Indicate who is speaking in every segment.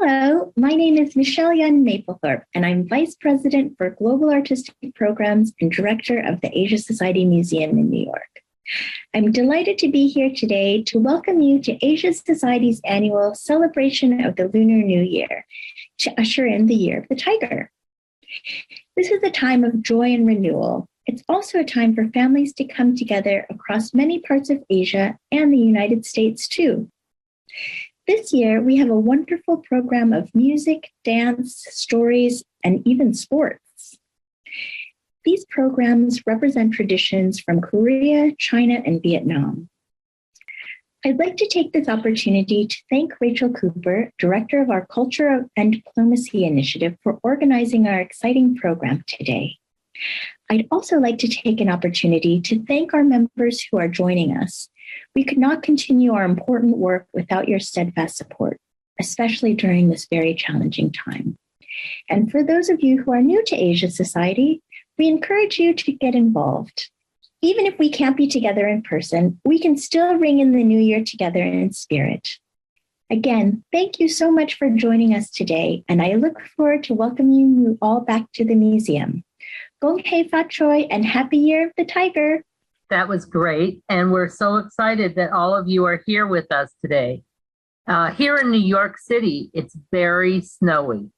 Speaker 1: Hello, my name is Michelle Yun Maplethorpe, and I'm Vice President for Global Artistic Programs and Director of the Asia Society Museum in New York. I'm delighted to be here today to welcome you to Asia Society's annual celebration of the Lunar New Year, to usher in the Year of the Tiger. This is a time of joy and renewal. It's also a time for families to come together across many parts of Asia and the United States too. This year, we have a wonderful program of music, dance, stories, and even sports. These programs represent traditions from Korea, China, and Vietnam. I'd like to take this opportunity to thank Rachel Cooper, Director of our Culture and Diplomacy Initiative, for organizing our exciting program today. I'd also like to take an opportunity to thank our members who are joining us. We could not continue our important work without your steadfast support, especially during this very challenging time. And for those of you who are new to Asia Society, we encourage you to get involved. Even if we can't be together in person, we can still ring in the new year together in spirit. Again, thank you so much for joining us today, and I look forward to welcoming you all back to the museum. Gong Hei Fat Choi and Happy Year of the Tiger!
Speaker 2: That was great, and we're so excited that all of you are here with us today. Here in New York City, it's very snowy,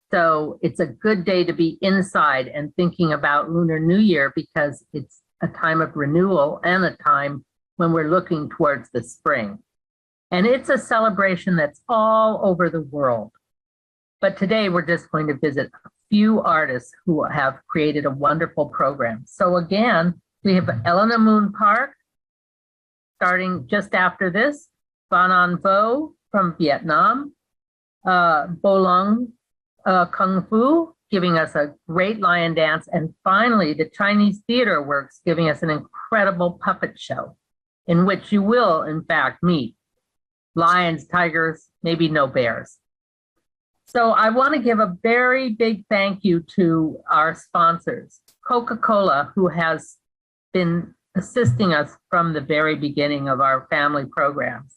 Speaker 2: so it's a good day to be inside and thinking about Lunar New Year because it's a time of renewal and a time when we're looking towards the spring. And it's a celebration that's all over the world. But today we're just going to visit a few artists who have created a wonderful program. So again, we have Elena Moon Park, starting just after this, Van-Ánh Võ from Vietnam, Bolong Kung Fu, giving us a great lion dance, and finally, the Chinese Theater Works, giving us an incredible puppet show, in which you will, in fact, meet lions, tigers, maybe no bears. So I want to give a very big thank you to our sponsors, Coca-Cola, who has been assisting us from the very beginning of our family programs,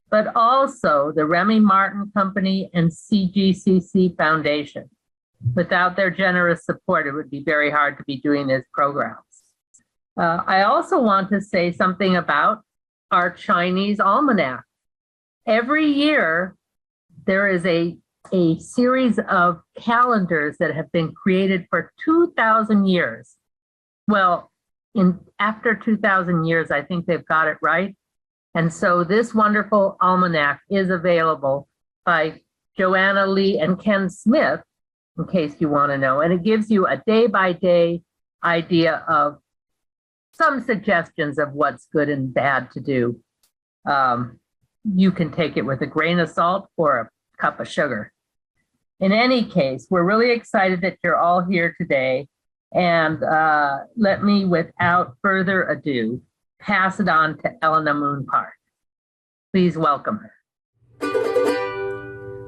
Speaker 2: but also the Remy Martin Company and CGCC Foundation. Without their generous support, it would be very hard to be doing these programs. I also want to say something about our Chinese almanac. Every year, there is a series of calendars that have been created for 2,000 years. Well, after 2,000 years, I think they've got it right. And so this wonderful almanac is available by Joanna Lee and Ken Smith, in case you want to know. And it gives you a day-by-day idea of some suggestions of what's good and bad to do. You can take it with a grain of salt or a cup of sugar. In any case, we're really excited that you're all here today. And let me, without further ado, pass it on to Elena Moon Park. Please welcome her.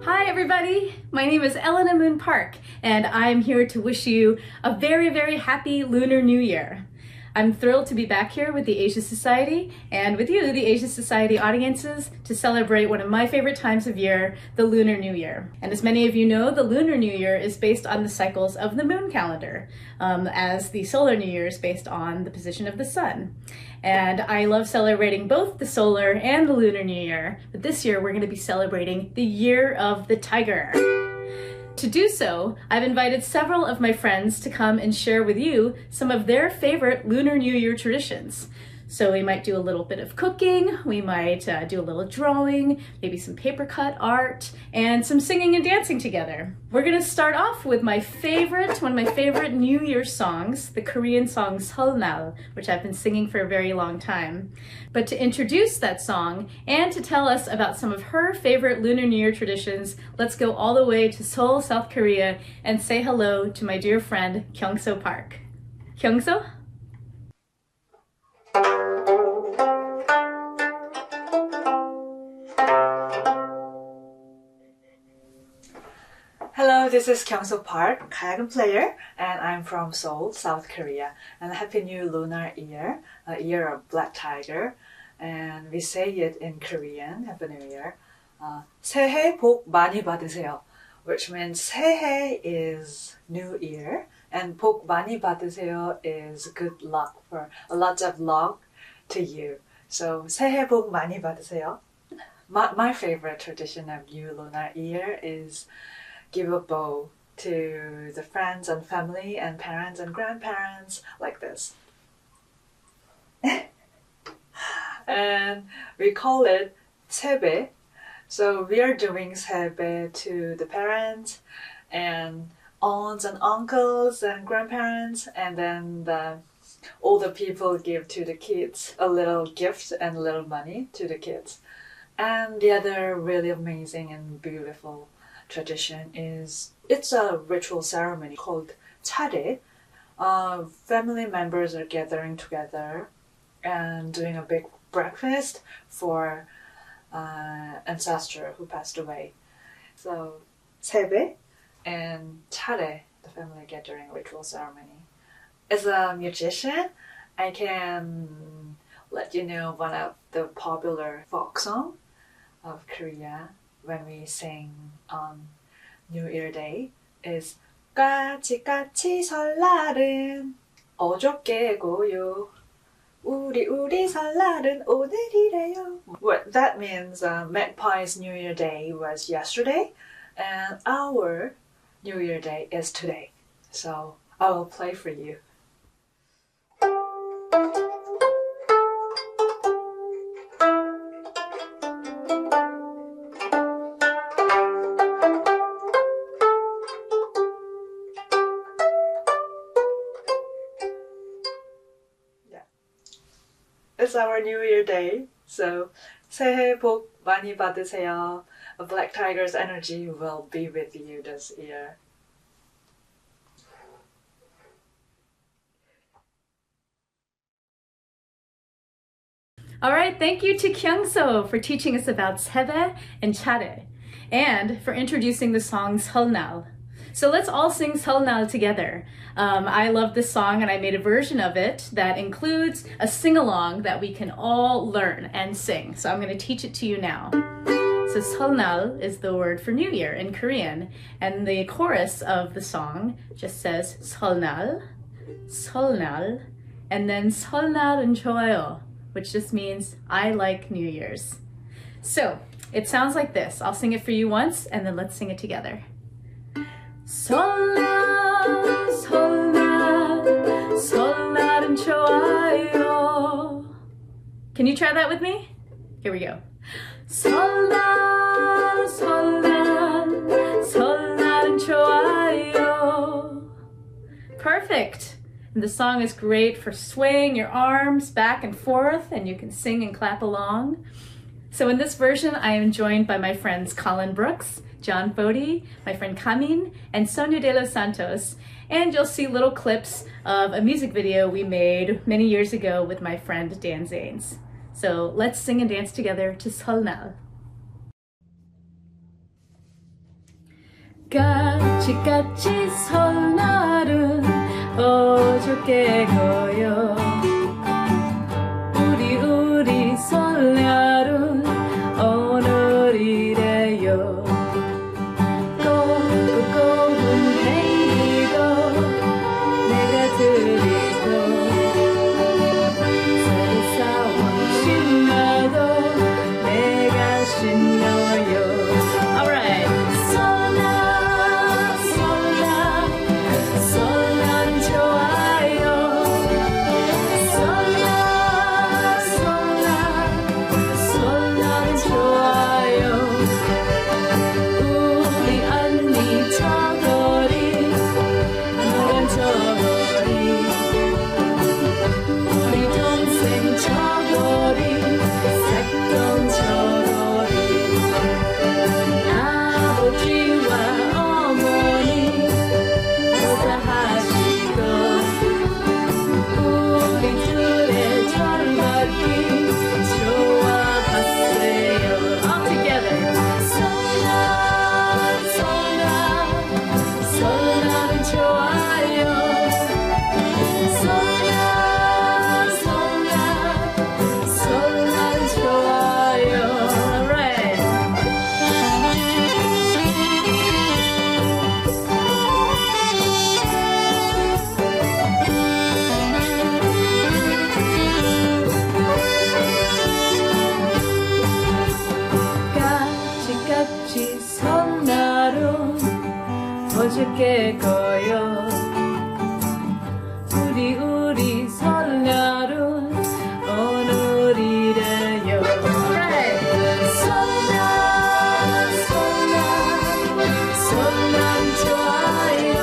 Speaker 3: Hi, everybody. My name is Elena Moon Park, and I'm here to wish you a very, very happy Lunar New Year. I'm thrilled to be back here with the Asia Society and with you, the Asia Society audiences, to celebrate one of my favorite times of year, the Lunar New Year. And as many of you know, the Lunar New Year is based on the cycles of the moon calendar, as the Solar New Year is based on the position of the sun. And I love celebrating both the solar and the Lunar New Year, but this year we're going to be celebrating the Year of the Tiger. To do so, I've invited several of my friends to come and share with you some of their favorite Lunar New Year traditions. So we might do a little bit of cooking, we might do a little drawing, maybe some paper cut art, and some singing and dancing together. We're gonna start off with one of my favorite New Year songs, the Korean song Seolnal, which I've been singing for a very long time. But to introduce that song and to tell us about some of her favorite Lunar New Year traditions, let's go all the way to Seoul, South Korea, and say hello to my dear friend, Kyung-So Park. Kyung-So?
Speaker 4: Hello, this is Kyung-So Park, kayak player, and I'm from Seoul, South Korea. And Happy New Lunar Year, a year of Black Tiger. And we say it in Korean, Happy New Year. 새해 복 많이 받으세요, which means 새해 is New Year and 복 많이 받으세요 is good luck, for a lot of luck to you. So 새해 복 많이 받으세요. My favorite tradition of New Lunar Year is give a bow to the friends and family and parents and grandparents like this. And we call it 세배. So we are doing 세배 to the parents and aunts and uncles and grandparents, and then all the people give to the kids a little gift and a little money to the kids. And the other really amazing and beautiful tradition is, it's a ritual ceremony called 차례. Family members are gathering together and doing a big breakfast for ancestor who passed away. So 세배 and 차례, the family gathering ritual ceremony. As a musician, I can let you know one of the popular folk songs of Korea when we sing on New Year Day is 까치까치 설날은 어저께고요. 우리 설날은 오늘이래요. What that means, Magpie's New Year Day was yesterday, and our New Year Day is today. So I will play for you. It's our New Year Day, so 새해 복 많이 받으세요. A Black Tiger's energy will be with you this year.
Speaker 3: All right, thank you to Kyungso for teaching us about 세배 and 차례, and for introducing the song 설날. So let's all sing 설날 together. I love this song and I made a version of it that includes a sing-along that we can all learn and sing. So I'm going to teach it to you now. So 설날 is the word for New Year in Korean, and the chorus of the song just says 설날, 설날, and then 설날은 좋아요, which just means I like New Year's. So it sounds like this. I'll sing it for you once and then let's sing it together. 설날, 설날, 설날은 좋아요. Can you try that with me? Here we go. 설날, 설날, 설날은 좋아요. Perfect. And the song is great for swaying your arms back and forth, and you can sing and clap along. So in this version, I am joined by my friends Colin Brooks, John Fody, my friend Camin, and Sonia de los Santos. And you'll see little clips of a music video we made many years ago with my friend Dan Zanes. So let's sing and dance together to 설날. 까치까치 설날은 어저께고요. 우리 설날은 오늘이래요. 꼬은 행이도 내가 드리고 새로 사온 신나도 내가 신나요. Alright. 설날, 설날, 설날은 좋아요. 같이 설날은 어저께 거요 우리 설날은 오늘이래요 설날 좋아요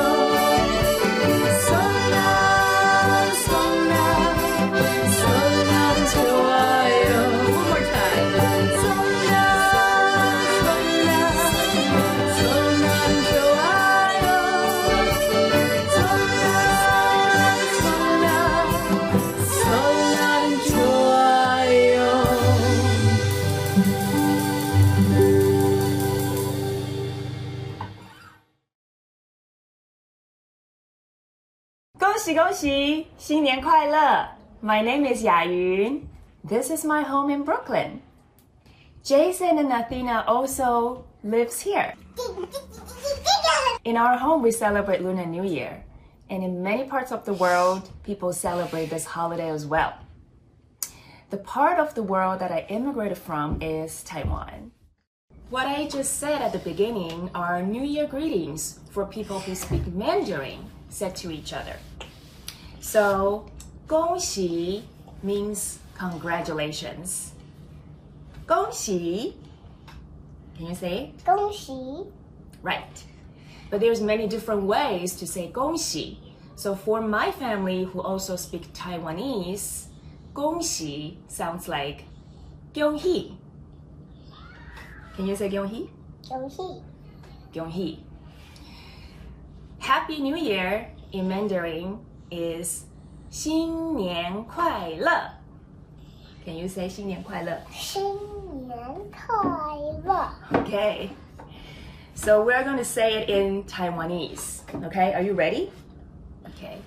Speaker 3: 설날 좋아요 One more time 설날 좋아요 설날 좋아요
Speaker 5: 恭喜恭喜，新年快乐 My name is Yayun. This is my home in Brooklyn. Jason and Athena also lives here. In our home, we celebrate Lunar New Year. And in many parts of the world, people celebrate this holiday as well. The part of the world that I immigrated from is Taiwan. What I just said at the beginning are New Year greetings for people who speak Mandarin said to each other. So, 恭喜 means congratulations. 恭喜 Can you say?
Speaker 6: 恭喜
Speaker 5: Right. But there's many different ways to say 恭喜. So for my family who also speak Taiwanese, 恭喜 sounds like 恭喜. Can you say 恭喜?
Speaker 6: 恭喜
Speaker 5: 恭喜. Happy New Year in Mandarin is 新年快乐. Can you say 新年快乐?
Speaker 6: 新年快乐
Speaker 5: Okay. So we're going to say it in Taiwanese. Okay, are you ready? Okay.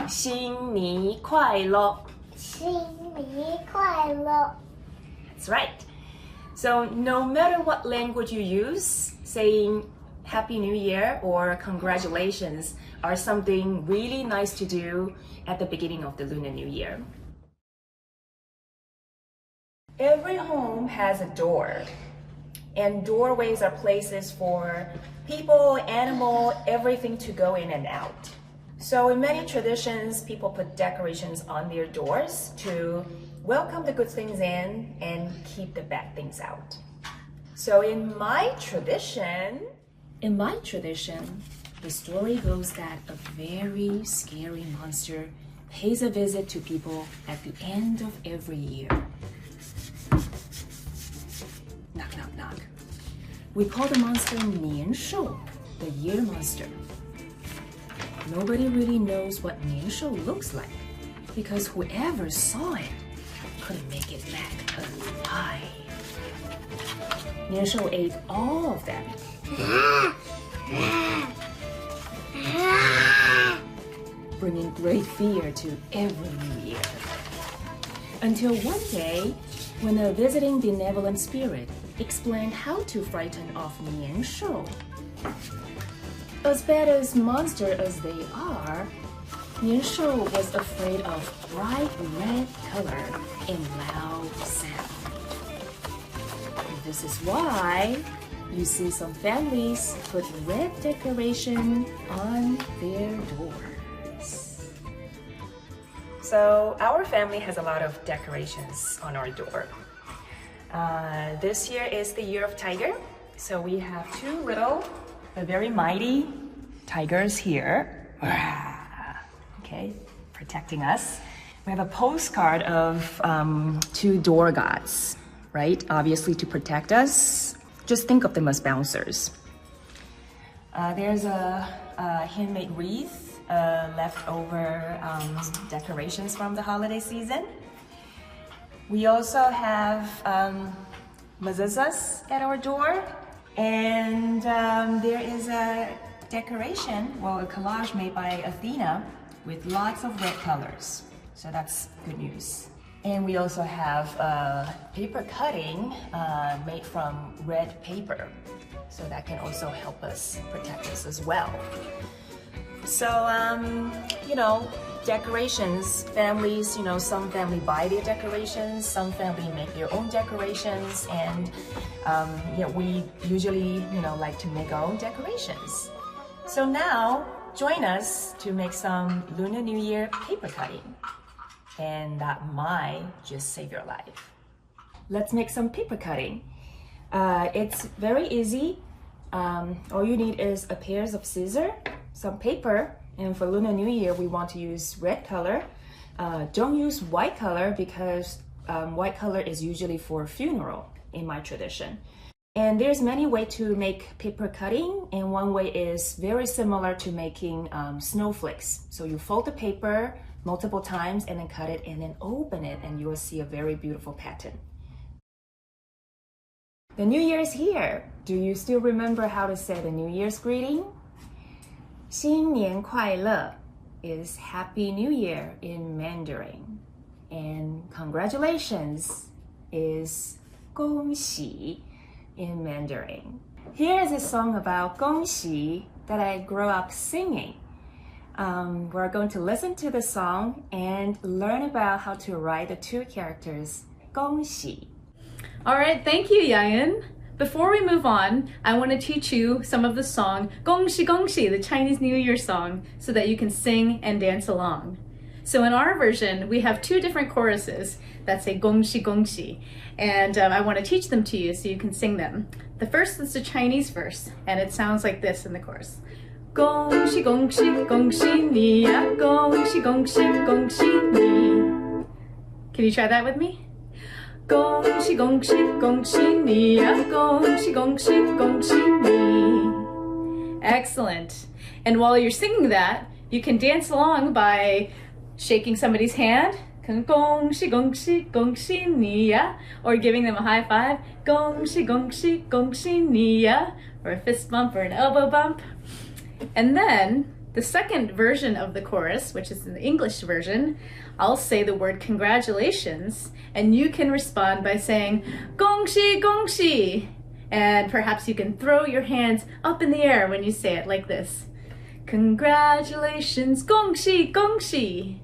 Speaker 5: 新年快乐.
Speaker 6: 新年快乐
Speaker 5: That's right. So no matter what language you use, saying Happy New Year or congratulations are something really nice to do at the beginning of the Lunar New Year. Every home has a door, and doorways are places for people, animal, everything to go in and out. So in many traditions, people put decorations on their doors to welcome the good things in and keep the bad things out. So in my tradition, the story goes that a very scary monster pays a visit to people at the end of every year. Knock, knock, knock. We call the monster 年兽, the year monster. Nobody really knows what 年兽 looks like because whoever saw it couldn't make it back alive. 年兽ate all of them. Bringing great fear to every new year. Until one day, when a visiting benevolent spirit explained how to frighten off 年兽. As bad as monster as they are, 年兽 was afraid of bright red color and loud sound. This is why you see some families put red decoration on their doors. So our family has a lot of decorations on our door. This year is the year of tiger. So we have two little, but very mighty tigers here. Okay, protecting us. We have a postcard of two door gods, right? Obviously to protect us. Just think of them as bouncers. There's a handmade wreath, leftover decorations from the holiday season. We also have mezuzahs at our door, and there is a decoration, well, a collage made by Athena with lots of red colors. So that's good news. And we also have paper cutting made from red paper. So that can also help us protect us as well. So, you know, decorations, families, you know, some family buy their decorations, some family make their own decorations, and you know, we usually, you know, like to make our own decorations. So now, join us to make some Lunar New Year paper cutting, and that might just save your life. Let's make some paper cutting. It's very easy. All you need is a pair of scissors, some paper, and for Lunar New Year, we want to use red color. Don't use white color because white color is usually for funeral in my tradition. And there's many ways to make paper cutting, and one way is very similar to making snowflakes. So you fold the paper multiple times and then cut it and then open it, and you will see a very beautiful pattern. The New Year is here. Do you still remember how to say the New Year's greeting? 新年快乐 is Happy New Year in Mandarin. And congratulations is 恭喜 in Mandarin. Here is a song about 恭喜 that I grew up singing. We're going to listen to the song and learn about how to write the two characters 恭喜.
Speaker 3: All right, thank you, Yayan. Before we move on, I want to teach you some of the song 恭喜恭喜, the Chinese New Year song, so that you can sing and dance along. So in our version, we have two different choruses that say 恭喜恭喜, and I want to teach them to you so you can sing them. The first is the Chinese verse, and it sounds like this in the chorus. 恭喜恭喜恭喜你呀, 恭喜恭喜恭喜你. Can you try that with me? 恭喜恭喜恭喜你呀, 恭喜恭喜恭喜你. Excellent. And while you're singing that, you can dance along by shaking somebody's hand, 恭喜恭喜恭喜你呀, or giving them a high five, 恭喜恭喜恭喜你呀, or a fist bump or an elbow bump. And then the second version of the chorus, which is the English version, I'll say the word congratulations, and you can respond by saying 恭喜恭喜, and perhaps you can throw your hands up in the air when you say it like this. Congratulations, 恭喜恭喜.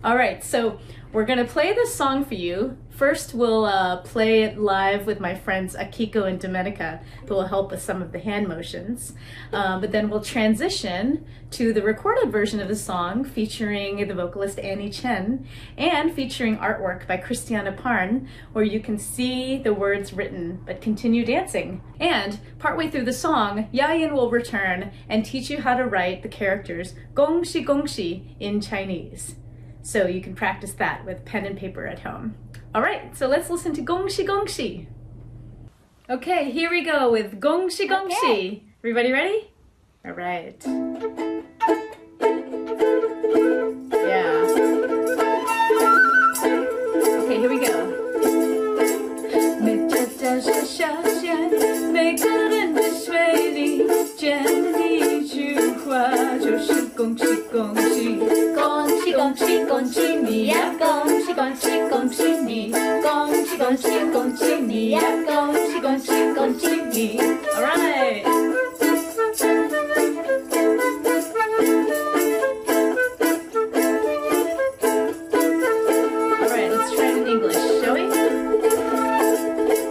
Speaker 3: All right, so we're gonna play this song for you. First, we'll play it live with my friends Akiko and Domenica, who will help with some of the hand motions. But then we'll transition to the recorded version of the song featuring the vocalist Annie Chen and featuring artwork by Christiana Parn, where you can see the words written but continue dancing. And partway through the song, Yayan will return and teach you how to write the characters 恭喜恭喜 in Chinese. So you can practice that with pen and paper at home. All right, so let's listen to 恭喜恭喜. Okay, here we go with 恭喜恭喜.
Speaker 5: Okay.
Speaker 3: Everybody ready? All right. Yeah. Okay, here we go. 每家家是夏天，每个人的嘴里见的第一句话就是恭喜恭喜。恭喜恭喜恭喜你呀，恭喜恭喜恭喜你，恭喜恭喜恭喜你呀，恭喜恭喜恭喜你。All right. All right, let's try it in English, shall we?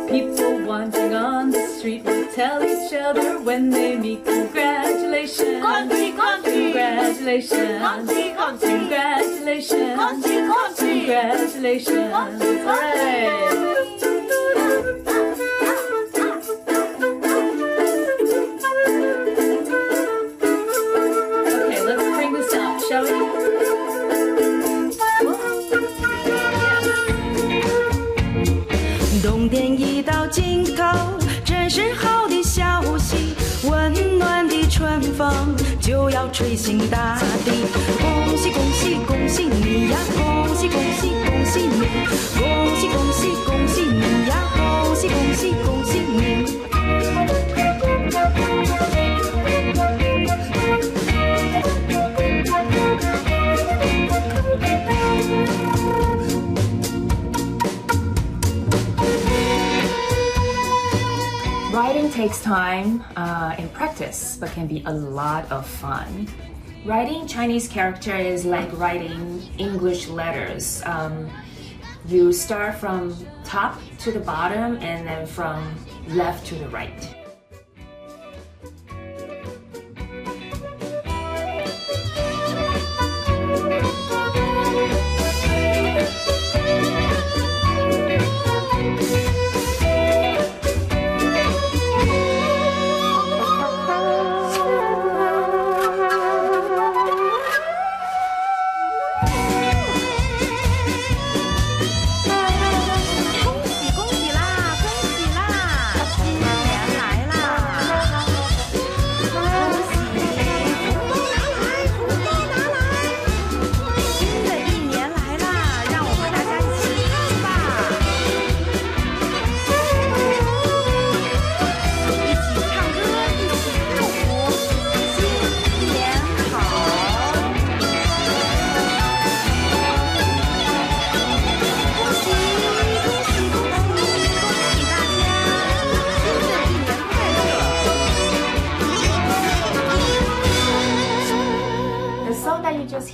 Speaker 3: People wandering on the street will tell each other when they meet, congratulations, 恭喜恭喜 congratulations,
Speaker 5: 恭喜恭喜
Speaker 3: congratulations,
Speaker 5: 恭喜恭喜
Speaker 3: congratulations. All right. Okay, let's bring this up, shall we?
Speaker 7: 冬天已到尽头，真是好的消息，温暖的春风就要吹醒大地。恭喜恭喜恭喜你呀，恭喜恭喜恭喜你，恭喜恭喜恭喜你呀，恭喜恭喜恭喜你。
Speaker 5: Writing takes time and practice, but can be a lot of fun. Writing Chinese character is like writing English letters. You start from top to the bottom and then from left to the right.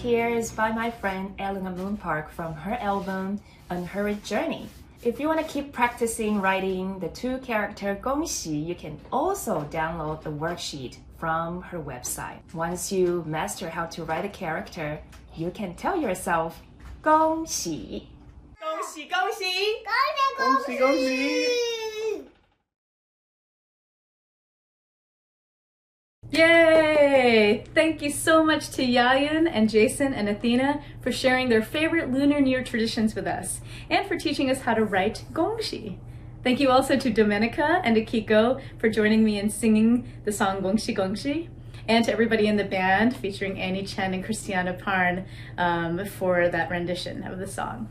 Speaker 5: Here is by my friend Elena Moonpark from her album Unhurried Journey. If you want to keep practicing writing the two-character 恭喜, you can also download the worksheet from her website. Once you master how to write a character, you can tell yourself 恭喜. 恭喜恭喜恭喜恭喜
Speaker 3: Yay! Thank you so much to Yayun and Jason and Athena for sharing their favorite Lunar New Year traditions with us and for teaching us how to write gongxi. Thank you also to Domenica and Akiko for joining me in singing the song Gongxi Gongxi, and to everybody in the band featuring Annie Chen and Christiana Parn for that rendition of the song.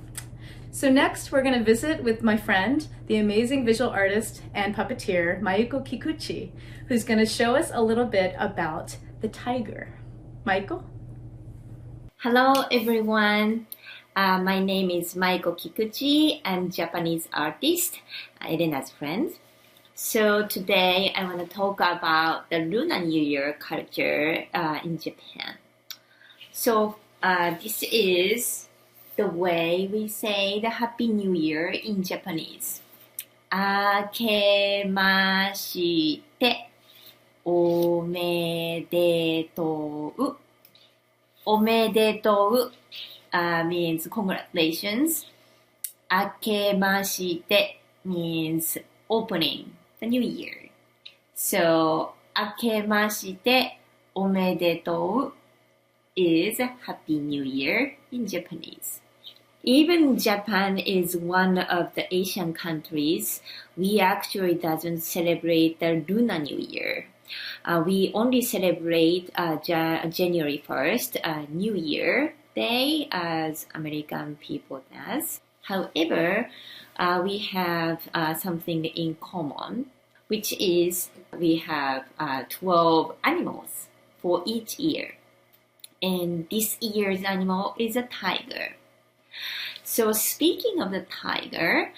Speaker 3: So next we're going to visit with my friend, the amazing visual artist and puppeteer Mayuko Kikuchi, who's going to show us a little bit about the tiger. Mayuko?
Speaker 8: Hello everyone. My name is Mayuko Kikuchi. I'm Japanese artist, Elena's friend. So today I want to talk about the Lunar New Year culture in Japan. So this is the way we say the Happy New Year in Japanese. Akemashite omedetou. Omedetou means congratulations. Akemashite means opening the new year. So akemashite omedetou is Happy New Year in Japanese. Even Japan is one of the Asian countries, we actually doesn't celebrate the Lunar New Year. We only celebrate January 1st, New Year Day, as American people does. However, we have something in common, which is we have 12 animals for each year. And this year's animal is a tiger. So speaking of the tiger,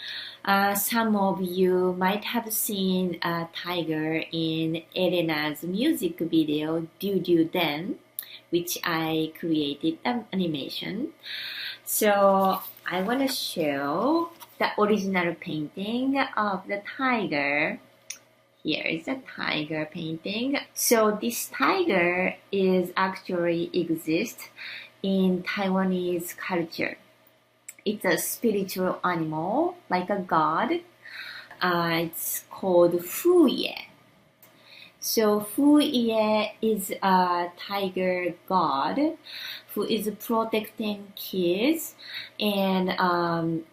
Speaker 8: some of you might have seen a tiger in Elena's music video, Do Do Den, which I created the animation. So I want to show the original painting of the tiger. Here is a tiger painting. So this tiger is actually exists in Taiwanese culture. It's a spiritual animal, like a god. It's called Fu Ye. So Fu Ye is a tiger god who is protecting kids and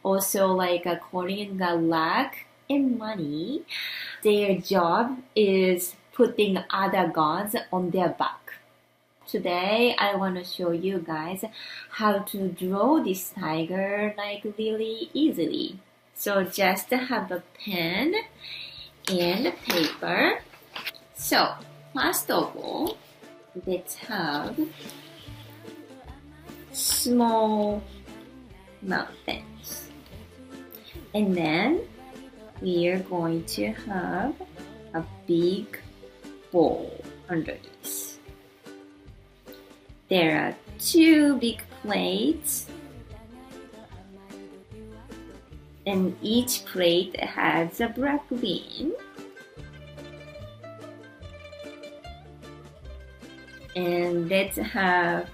Speaker 8: also like according to luck and money. Their job is putting other gods on their back. Today, I want to show you guys how to draw this tiger like really easily. So just have a pen and paper. So first of all, let's have small mountains. And then we are going to have a big ball under this. There are two big plates, and each plate has a black bean. And let's have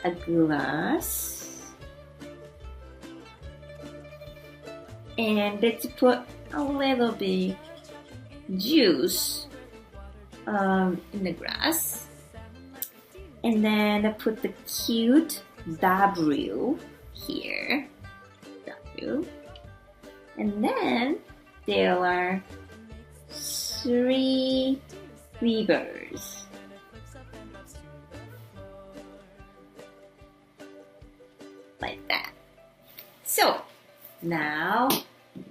Speaker 8: a glass. And let's put a little bit juice in the glass. And then put the cute W here. W. And then there are 3 rivers. Like that. So now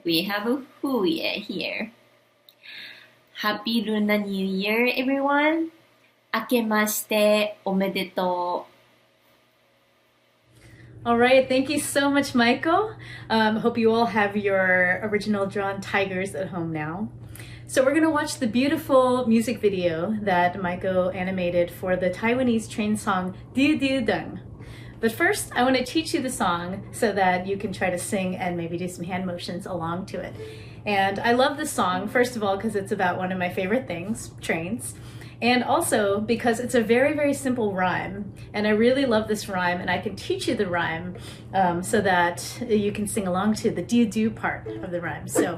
Speaker 8: we have a Huye here. Happy Lunar New Year, everyone. Akemashite omedetou.
Speaker 3: All right, thank you so much, Michael. Hope you all have your original drawn tigers at home now. So we're gonna watch the beautiful music video that Michael animated for the Taiwanese train song Diu Diu Deng. But first, I want to teach you the song so that you can try to sing and maybe do some hand motions along to it. And I love this song, first of all, because it's about one of my favorite things, trains. And also because it's a very, very simple rhyme. And I really love this rhyme, and I can teach you the rhyme so that you can sing along to the do part of the rhyme. So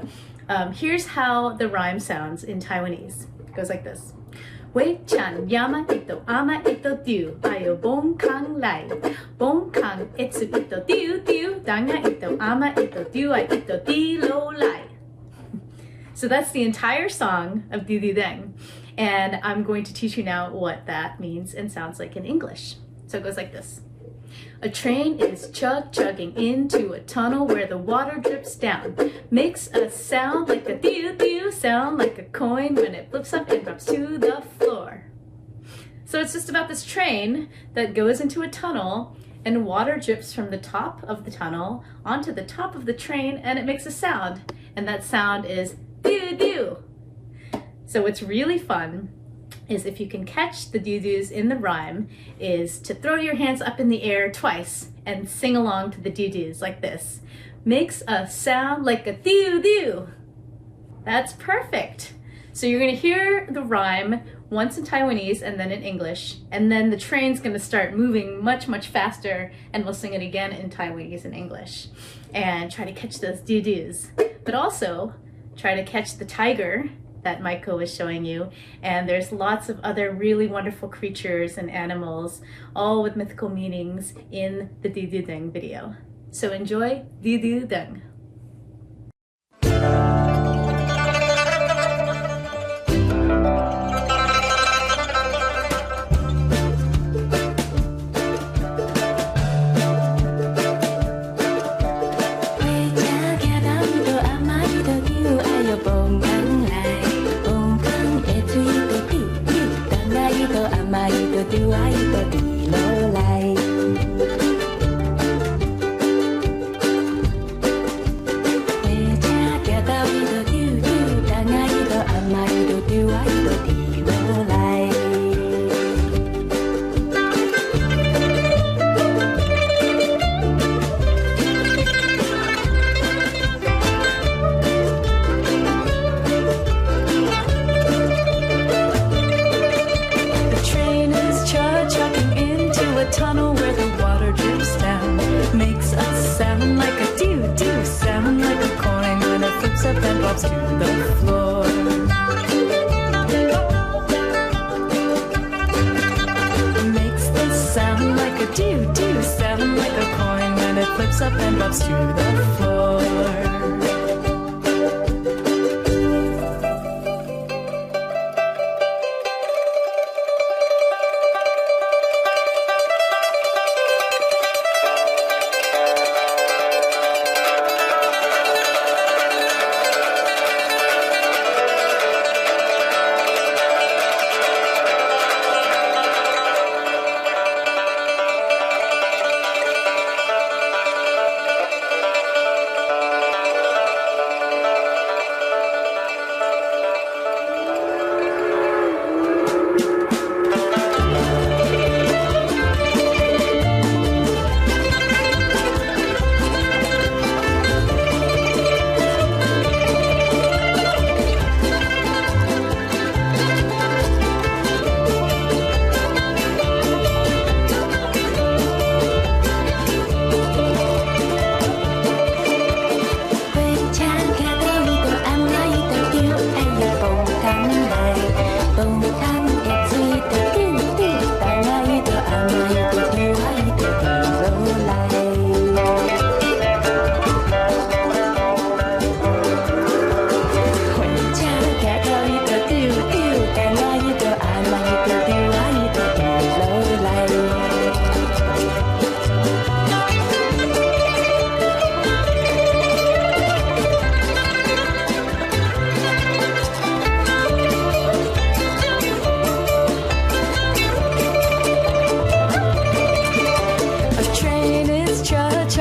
Speaker 3: here's how the rhyme sounds in Taiwanese. It goes like this. Wei chan yama ito ama ito diu ayo bong kang lai bong kang etsu ito diu diu danga ito ama ito diu ai ito di lo lai. So that's the entire song of Diu Diu Deng, and I'm going to teach you now what that means and sounds like in English. So it goes like this. A train is chugging into a tunnel where the water drips down. Makes a sound like a diu-diu, sound like a coin when it flips up and drops to the floor. So it's just about this train that goes into a tunnel and water drips from the top of the tunnel onto the top of the train and it makes a sound. And that sound is diu-diu. So what's really fun is if you can catch the doo-doos in the rhyme is to throw your hands up in the air twice and sing along to the doo-doos like this. Makes a sound like a doo-doo. That's perfect. So you're gonna hear the rhyme once in Taiwanese and then in English, and then the train's gonna start moving much, much faster, and we'll sing it again in Taiwanese and English. And try to catch those doo-doos. But also, try to catch the tiger that Michael was showing you, and there's lots of other really wonderful creatures and animals, all with mythical meanings in the Diu Diu Deng video. So enjoy Diu Diu Deng.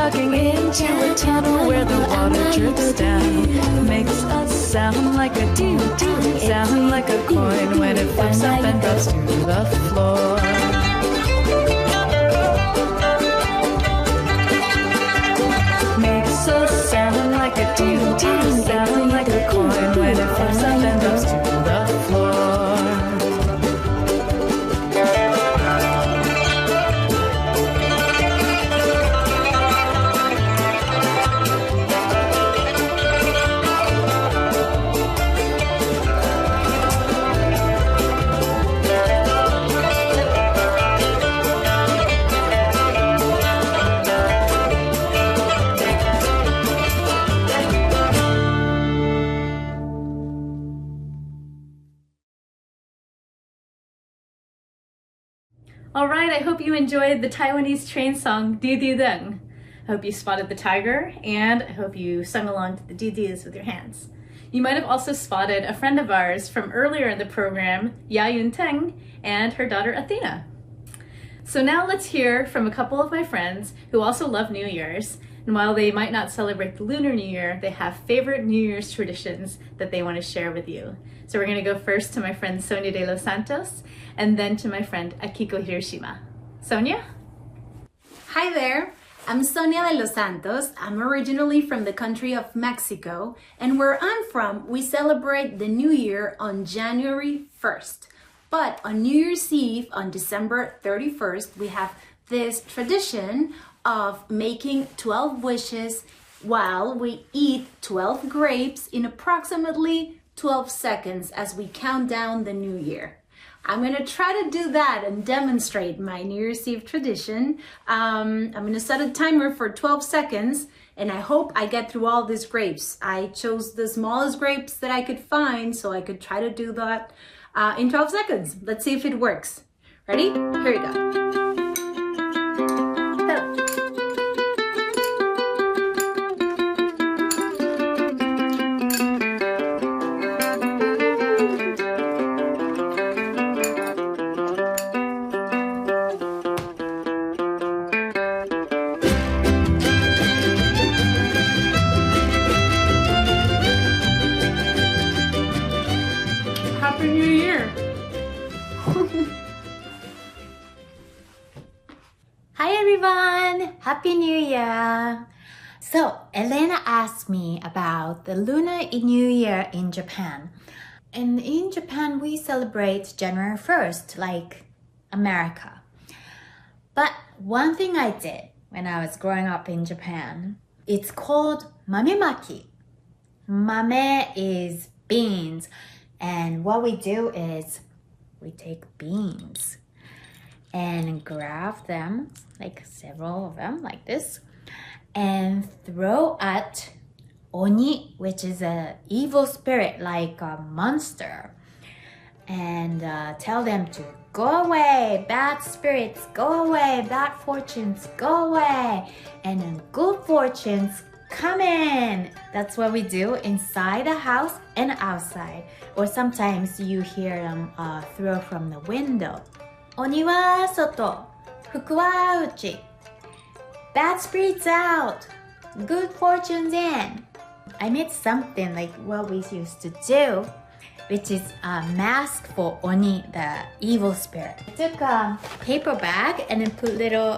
Speaker 7: tugging into a tunnel where the water drips down. Makes us sound like a doo-doo, sound like a coin when it flips up and drops to the floor. Makes us sound like a doo-doo, sound like a coin when it flips up and drops to the floor.
Speaker 3: All right, I hope you enjoyed the Taiwanese train song, Di Di Deng. I hope you spotted the tiger, and I hope you sung along to the Di Dis with your hands. You might have also spotted a friend of ours from earlier in the program, Ya Yun Teng, and her daughter Athena. So now let's hear from a couple of my friends who also love New Year's, and while they might not celebrate the Lunar New Year, they have favorite New Year's traditions that they want to share with you. So we're going to go first to my friend Sonia de los Santos, and then to my friend Akiko Hiroshima. Sonia?
Speaker 9: Hi there, I'm Sonia de los Santos. I'm originally from the country of Mexico, and where I'm from, we celebrate the New Year on January 1st. But on New Year's Eve, on December 31st, we have this tradition of making 12 wishes while we eat 12 grapes in approximately 12 seconds as we count down the new year. I'm going to try to do that and demonstrate my New Year's Eve tradition. I'm going to set a timer for 12 seconds, and I hope I get through all these grapes. I chose the smallest grapes that I could find, so I could try to do that in 12 seconds. Let's see if it works. Ready? Here we go.
Speaker 3: Happy New Year!
Speaker 10: Hi everyone! Happy New Year! So, Elena asked me about the Lunar New Year in Japan. And in Japan, we celebrate January 1st, like America. But one thing I did when I was growing up in Japan, it's called mamemaki. Mame is beans. And what we do is we take beans and grab them, like several of them like this, and throw at Oni, which is an evil spirit, like a monster, and tell them to go away, bad spirits, go away, bad fortunes, go away, and then good fortunes, come in. That's what we do inside the house and outside. Or sometimes you hear them throw from the window. Oni wa soto, fuku wa uchi. Bad spirits out, good fortunes in. I made something like what we used to do, which is a mask for Oni, the evil spirit. I took a paper bag and then put little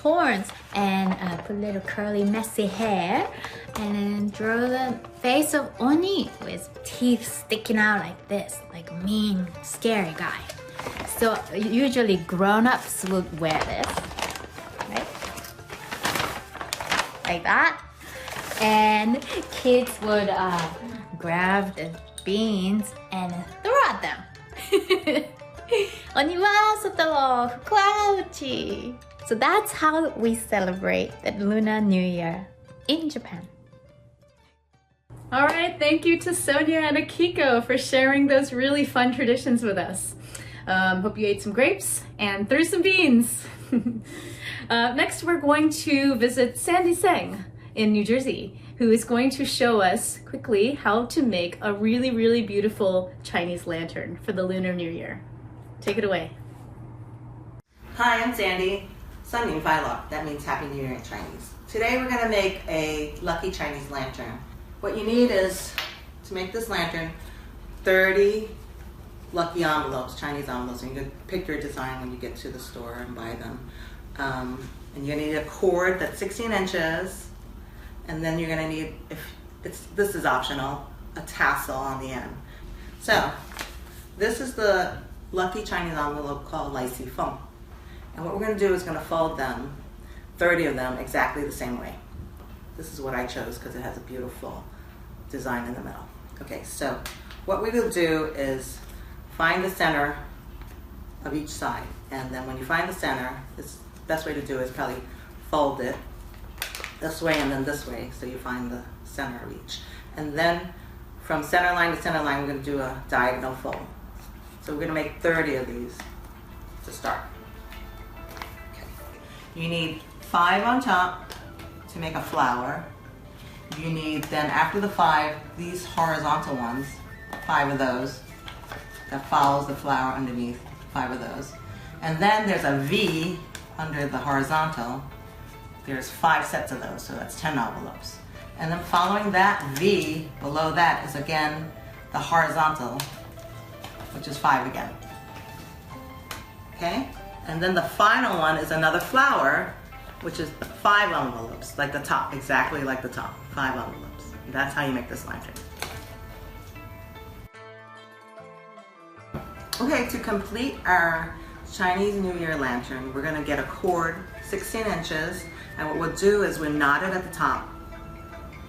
Speaker 10: horns and put little curly messy hair and then draw the face of Oni with teeth sticking out like this, like mean, scary guy. So usually grown-ups would wear this, right? Like that. And kids would grab the beans and throw at them. Oni wa soto, fuku wa uchi. So that's how we celebrate the Lunar New Year in Japan.
Speaker 3: All right, thank you to Sonia and Akiko for sharing those really fun traditions with us. Hope you ate some grapes and threw some beans. Next, we're going to visit Sandy Seng in New Jersey, who is going to show us quickly how to make a really, really beautiful Chinese lantern for the Lunar New Year. Take it away.
Speaker 11: Hi, I'm Sandy. 新年快乐, that means Happy New Year in Chinese. Today we're going to make a lucky Chinese lantern. What you need is, to make this lantern, 30 lucky envelopes, Chinese envelopes, and you can pick your design when you get to the store and buy them. And you're going to need a cord that's 16 inches, and then you're going to need, this is optional, a tassel on the end. So, this is the lucky Chinese envelope called Lai Si Feng. And what we're going to do is going to fold them, 30 of them, exactly the same way. This is what I chose because it has a beautiful design in the middle. Okay, so what we will do is find the center of each side. And then when you find the center, the best way to do it is probably fold it this way and then this way, so you find the center of each. And then from center line to center line, we're going to do a diagonal fold. So we're going to make 30 of these to start. Okay. You need 5 on top to make a flower. You need then, after the 5, these horizontal ones, 5 of those, that follows the flower underneath, 5 of those. And then there's a V under the horizontal. There's 5 sets of those, so that's 10 envelopes. And then following that V, below that is again the horizontal, which is 5 again. Okay? And then the final one is another flower, which is 5 envelopes, like the top, exactly like the top, 5 envelopes. That's how you make this lantern. Okay, to complete our Chinese New Year lantern, we're gonna get a cord, 16 inches, and what we'll do is we'll knot it at the top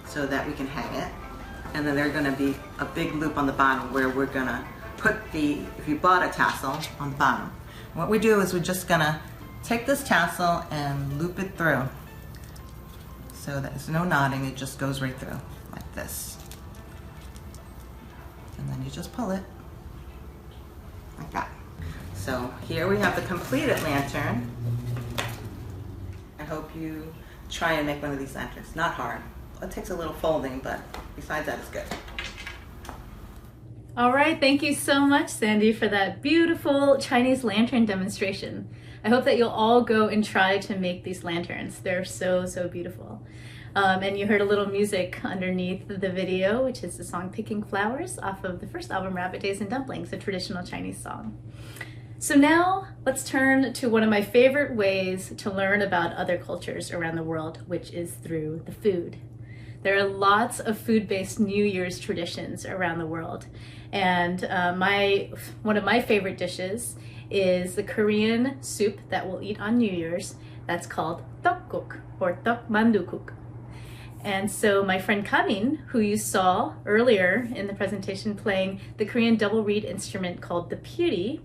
Speaker 11: so that we can hang it. And then there's gonna be a big loop on the bottom where we're gonna put the, if you bought a tassel, on the bottom. And what we do is we're just gonna take this tassel and loop it through so that there's no knotting, it just goes right through like this. And then you just pull it like that. So here we have the completed lantern. I hope you try and make one of these lanterns. Not hard. It takes a little folding, but besides that, it's good.
Speaker 3: All right, thank you so much, Sandy, for that beautiful Chinese lantern demonstration. I hope that you'll all go and try to make these lanterns. They're so, so beautiful. And you heard a little music underneath the video, which is the song Picking Flowers off of the first album, Rabbit Days and Dumplings, a traditional Chinese song. So now let's turn to one of my favorite ways to learn about other cultures around the world, which is through the food. There are lots of food-based New Year's traditions around the world. And one of my favorite dishes is the Korean soup that we'll eat on New Year's. That's called tteokguk or tteokmandukkuk. And so my friend Kamin, who you saw earlier in the presentation playing the Korean double reed instrument called the piri,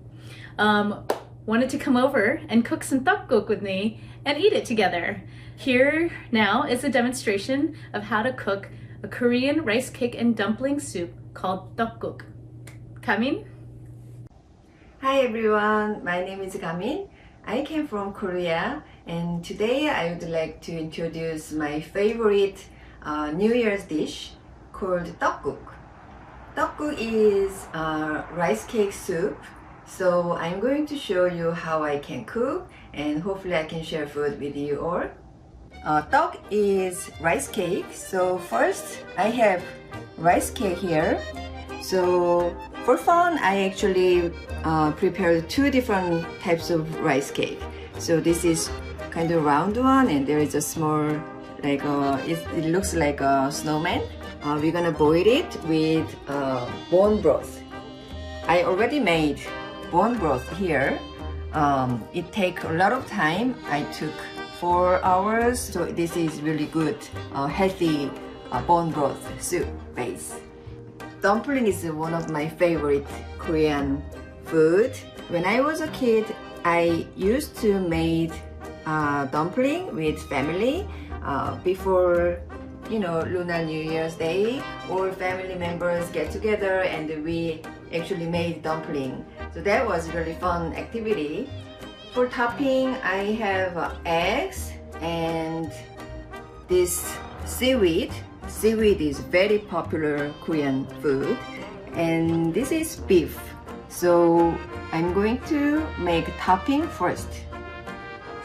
Speaker 3: wanted to come over and cook some tteokguk with me and eat it together. Here now is a demonstration of how to cook a Korean rice cake and dumpling soup called tteokguk. Kamin?
Speaker 12: Hi everyone, my name is Kamin. I came from Korea and today I would like to introduce my favorite New Year's dish called tteokguk. Tteokguk is rice cake soup. So I'm going to show you how I can cook and hopefully I can share food with you all. Tteok is rice cake. So first I have rice cake here. So for fun I actually prepared 2 different types of rice cake. So this is kind of round one and there is a small, like it looks like a snowman. We're gonna boil it with bone broth. I already made bone broth here. It takes a lot of time. I took 4 hours. So this is really good, healthy bone broth soup base. Dumpling is one of my favorite Korean food. When I was a kid, I used to make dumpling with family before, you know, Lunar New Year's Day. All family members get together and we actually made dumpling. So that was really fun activity. For topping, I have eggs and this seaweed. Seaweed is very popular Korean food. And this is beef. So I'm going to make topping first.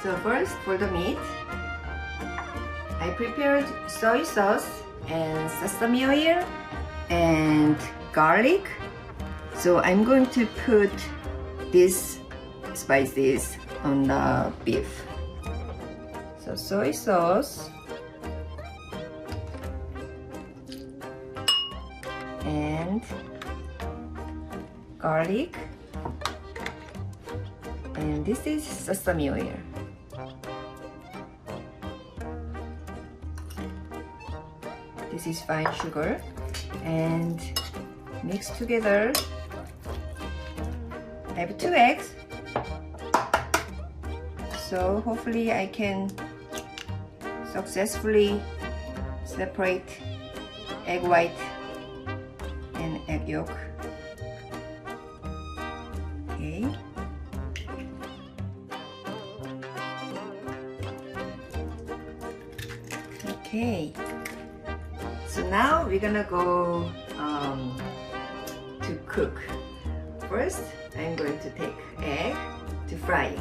Speaker 12: So first for the meat, I prepared soy sauce and sesame oil and garlic. So I'm going to put these spices on the beef. So soy sauce and garlic, and this is sesame oil. This is fine sugar, and mix together. I have 2 eggs, so hopefully I can successfully separate egg white and egg yolk. Okay. Okay. So now we're gonna go to cook. First, I'm going to take egg to fry.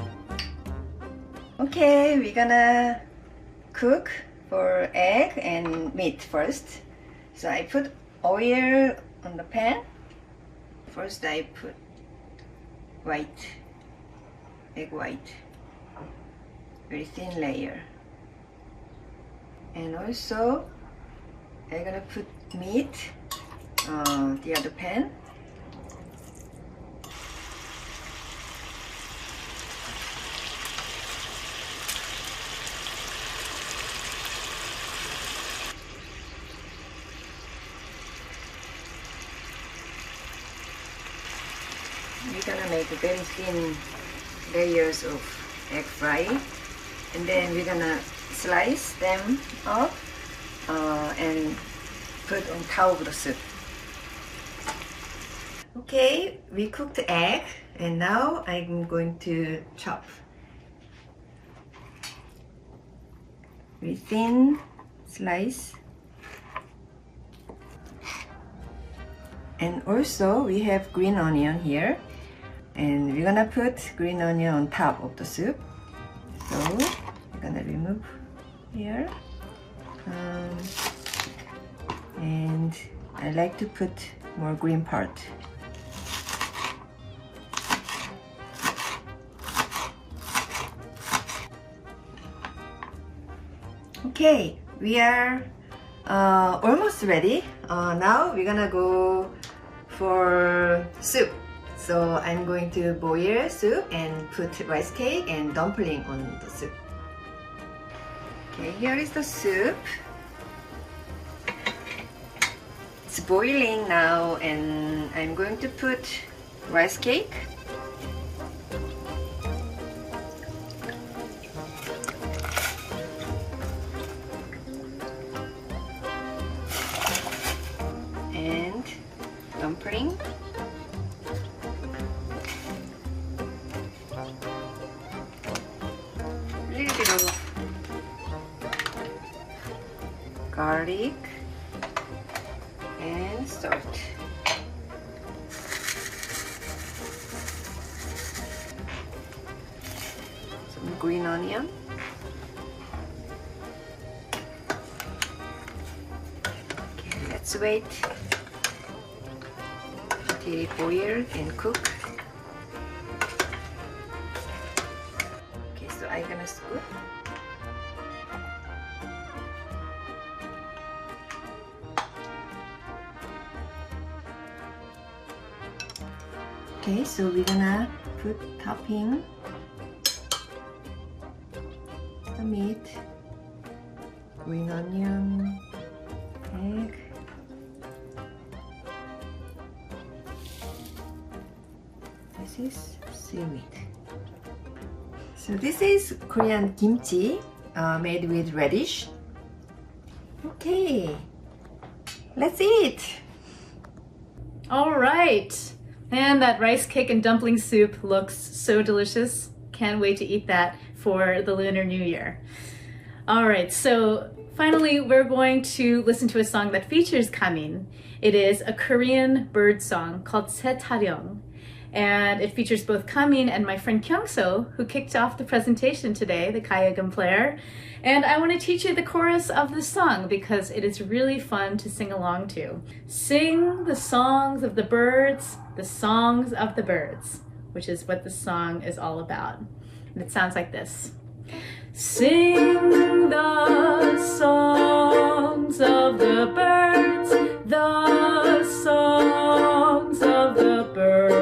Speaker 12: Okay, we're gonna cook for egg and meat first. So I put oil on the pan. First I put egg white, very thin layer. And also I'm gonna put meat the other pan. We're gonna make very thin layers of egg fry, and then we're gonna slice them up and put on top of the soup. Okay, we cooked the egg, and now I'm going to chop very thin slice. And also we have green onion here, and we're gonna put green onion on top of the soup. So we're gonna remove here, and I like to put more green part. Okay, we are almost ready. Now we're gonna go for soup. So I'm going to boil soup and put rice cake and dumpling on the soup. Okay, here is the soup. It's boiling now, and I'm going to put rice cake. And dumpling. A little bit of garlic and salt. Some green onion. Okay, let's wait till it boils and cook. Okay, so I'm gonna scoop. Okay, so we're gonna put topping, the meat, green onion, egg, this is seaweed. So this is Korean kimchi made with radish. Okay, let's eat.
Speaker 3: All right. And that rice cake and dumpling soup looks so delicious. Can't wait to eat that for the Lunar New Year. All right, so finally we're going to listen to a song that features Kamin. It is a Korean bird song called Se Taryong. And it features both Kamin and my friend Kyungso, who kicked off the presentation today, the kayagum player. And I want to teach you the chorus of the song because it is really fun to sing along to. Sing the songs of the birds, the songs of the birds, which is what the song is all about. And it sounds like this. Sing the songs of the birds, the songs of the birds.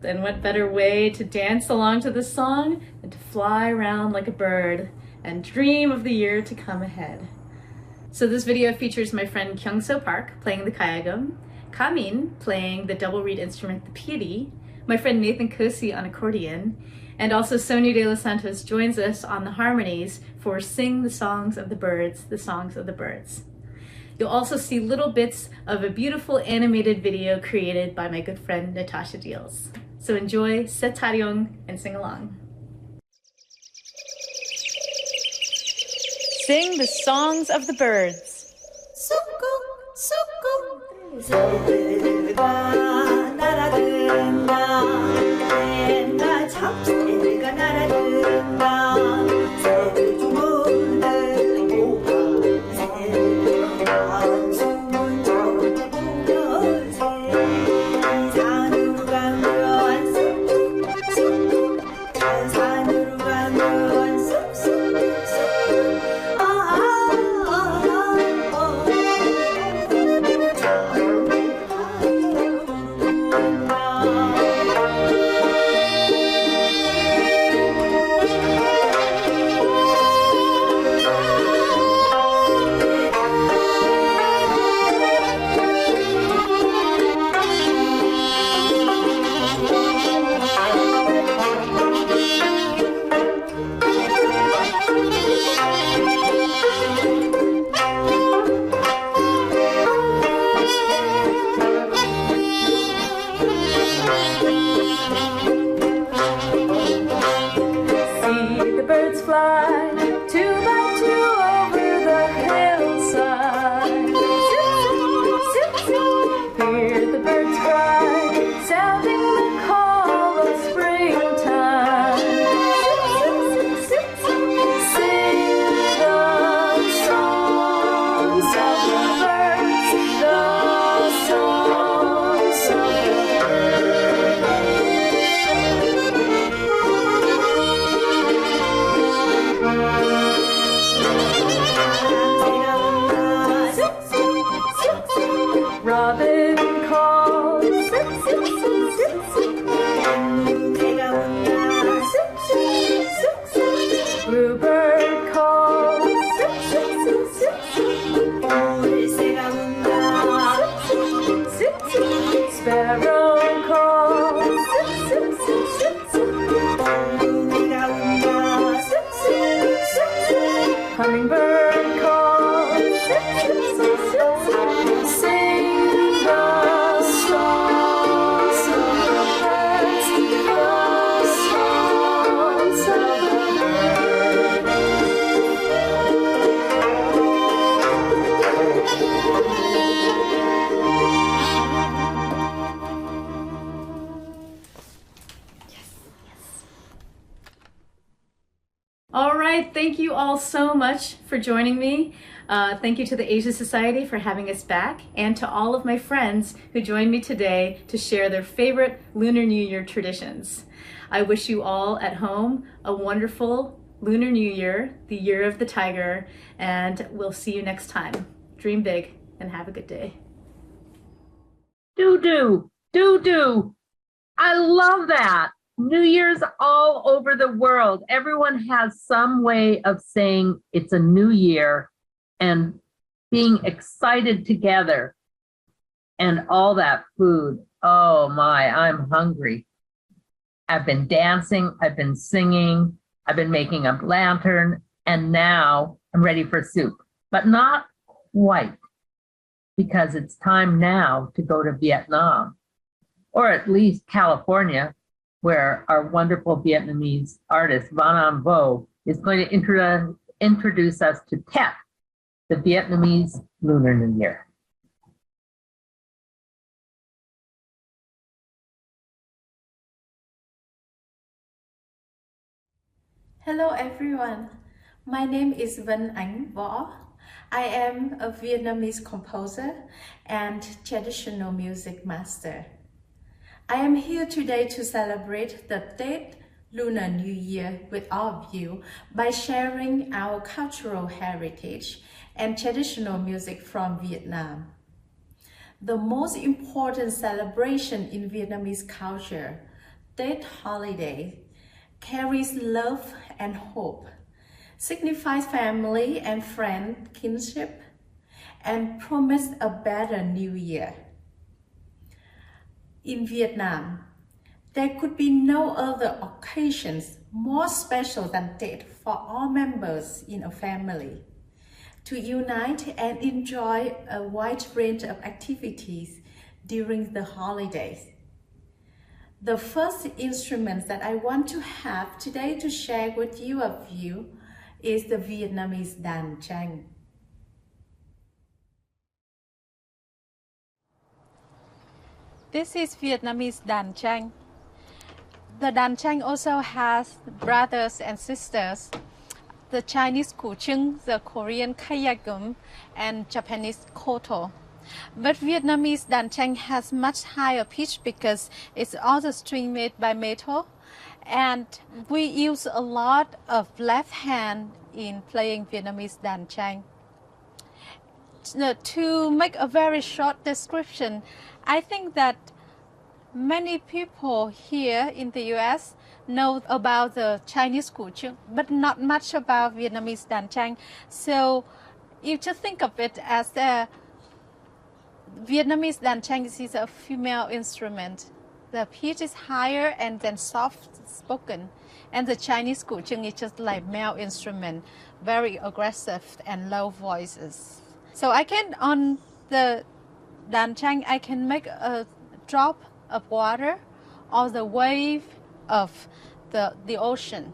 Speaker 3: And what better way to dance along to the song than to fly around like a bird and dream of the year to come ahead. So this video features my friend Kyungso Park playing the kayagum, Kamin playing the double reed instrument, the piri, my friend Nathan Kosi on accordion, and also Sonia de los Santos joins us on the harmonies for Sing the Songs of the Birds, the Songs of the Birds. You'll also see little bits of a beautiful animated video created by my good friend Natasha Deals. So enjoy Setaryong and sing along. Sing the songs of the birds.
Speaker 7: Suku, suku. 날아든다. 옛날 참새가 날아든다. 새들 주문들 오가세. 한숨은 절대 보면세. 산으로 가면 쑥쑥쑥. 산으로 가면 쑥쑥쑥.
Speaker 3: Hummingbird calls, sing the songs of the birds, the songs of the All right, thank you all so much for joining me. Thank you to the Asia Society for having us back, and to all of my friends who joined me today to share their favorite Lunar New Year traditions. I wish you all at home a wonderful Lunar New Year, the Year of the Tiger, and we'll see you next time. Dream big and have a good day.
Speaker 2: Do-do, do-do. I love that. New Year's all over the world. Everyone has some way of saying it's a new year and being excited together and all that food. Oh my, I'm hungry. I've been dancing, I've been singing, I've been making a lantern, and now I'm ready for soup, but not quite, because it's time now to go to Vietnam, or at least California, where our wonderful Vietnamese artist Van-Ánh Võ is going to introduce us to Tet, the Vietnamese Lunar New Year.
Speaker 3: Hello everyone. My name is Vân-Ánh Võ. I am a Vietnamese composer and traditional music master. I am here today to celebrate the 10th Lunar New Year with all of you by sharing our cultural heritage and traditional music from Vietnam. The most important celebration in Vietnamese culture, Tết holiday, carries love and hope, signifies family and friend kinship, and promise a better new year. In Vietnam, there could be no other occasions more special than Tết for all members in a family to unite and enjoy a wide range of activities during the holidays. The first instrument that I want to have today to share with you is the Vietnamese đàn tranh. This is Vietnamese đàn tranh. The đàn tranh also has brothers and sisters, the Chinese kuchung, the Korean kayagum, and Japanese koto. But Vietnamese đàn tranh has much higher pitch because it's also string made by metal, and we use a lot of left hand in playing Vietnamese đàn tranh. To make a very short description, I think that many people here in the US know about the Chinese kuchung, but not much about Vietnamese đàn tranh. So you just think of it as the Vietnamese đàn tranh is a female instrument. The pitch is higher and then soft spoken. And the Chinese kuchung is just like male instrument, very aggressive and low voices. So on the đàn tranh, I can make a drop of water or the wave of the ocean.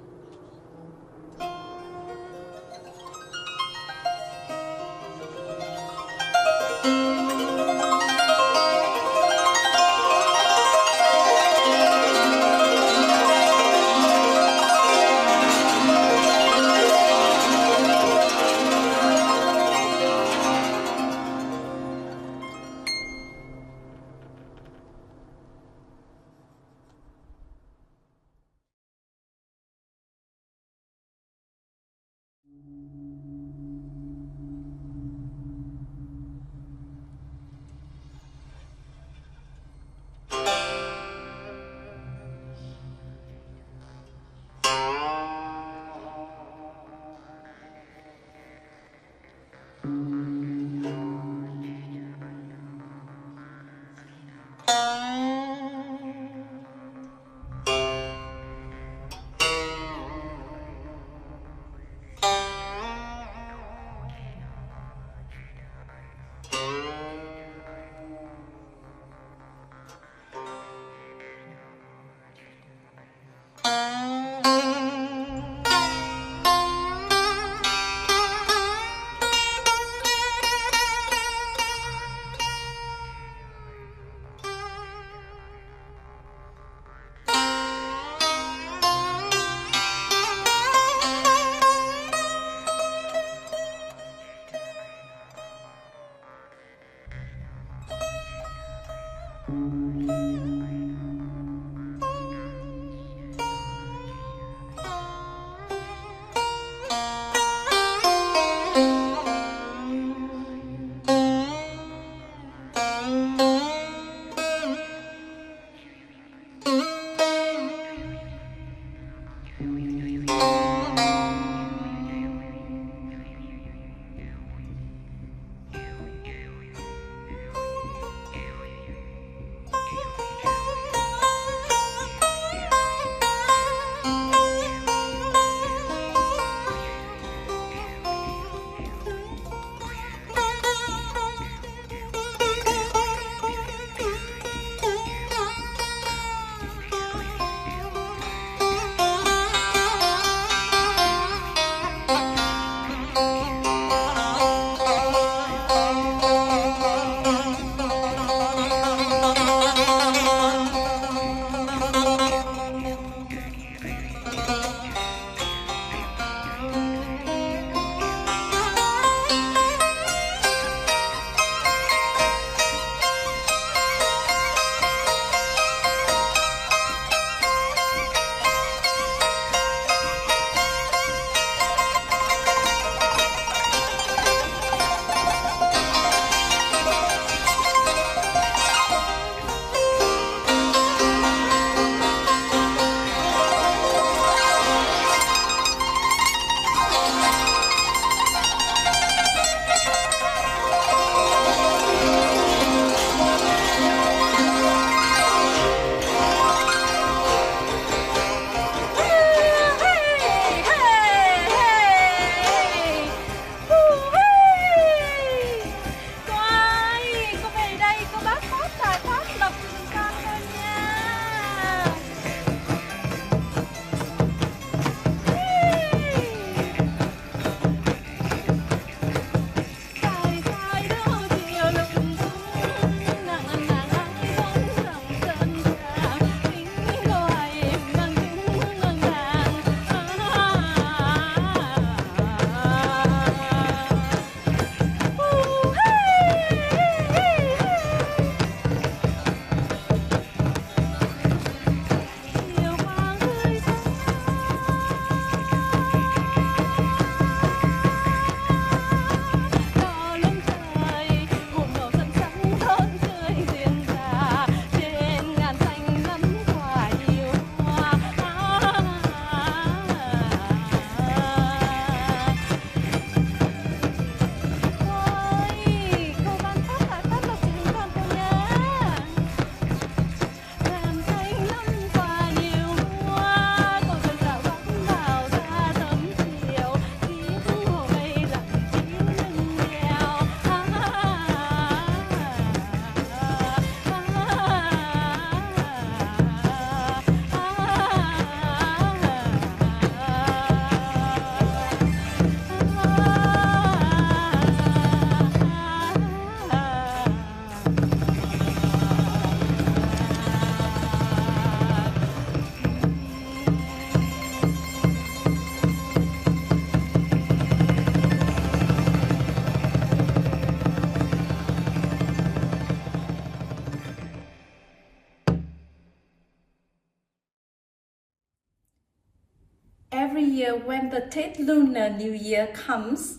Speaker 3: Every year when the 10th Lunar New Year comes,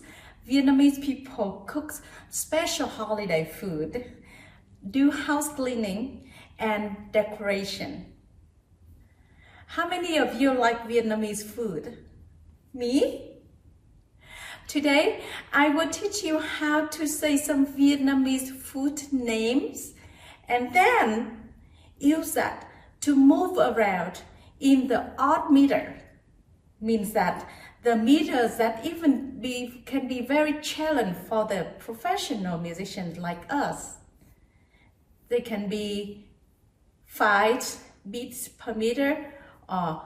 Speaker 3: Vietnamese people cook special holiday food, do house cleaning and decoration. How many of you like Vietnamese food? Me? Today, I will teach you how to say some Vietnamese food names and then use that to move around in the odd meter. Means that the meters that can be very challenging for the professional musicians like us. They can be 5 beats per meter, or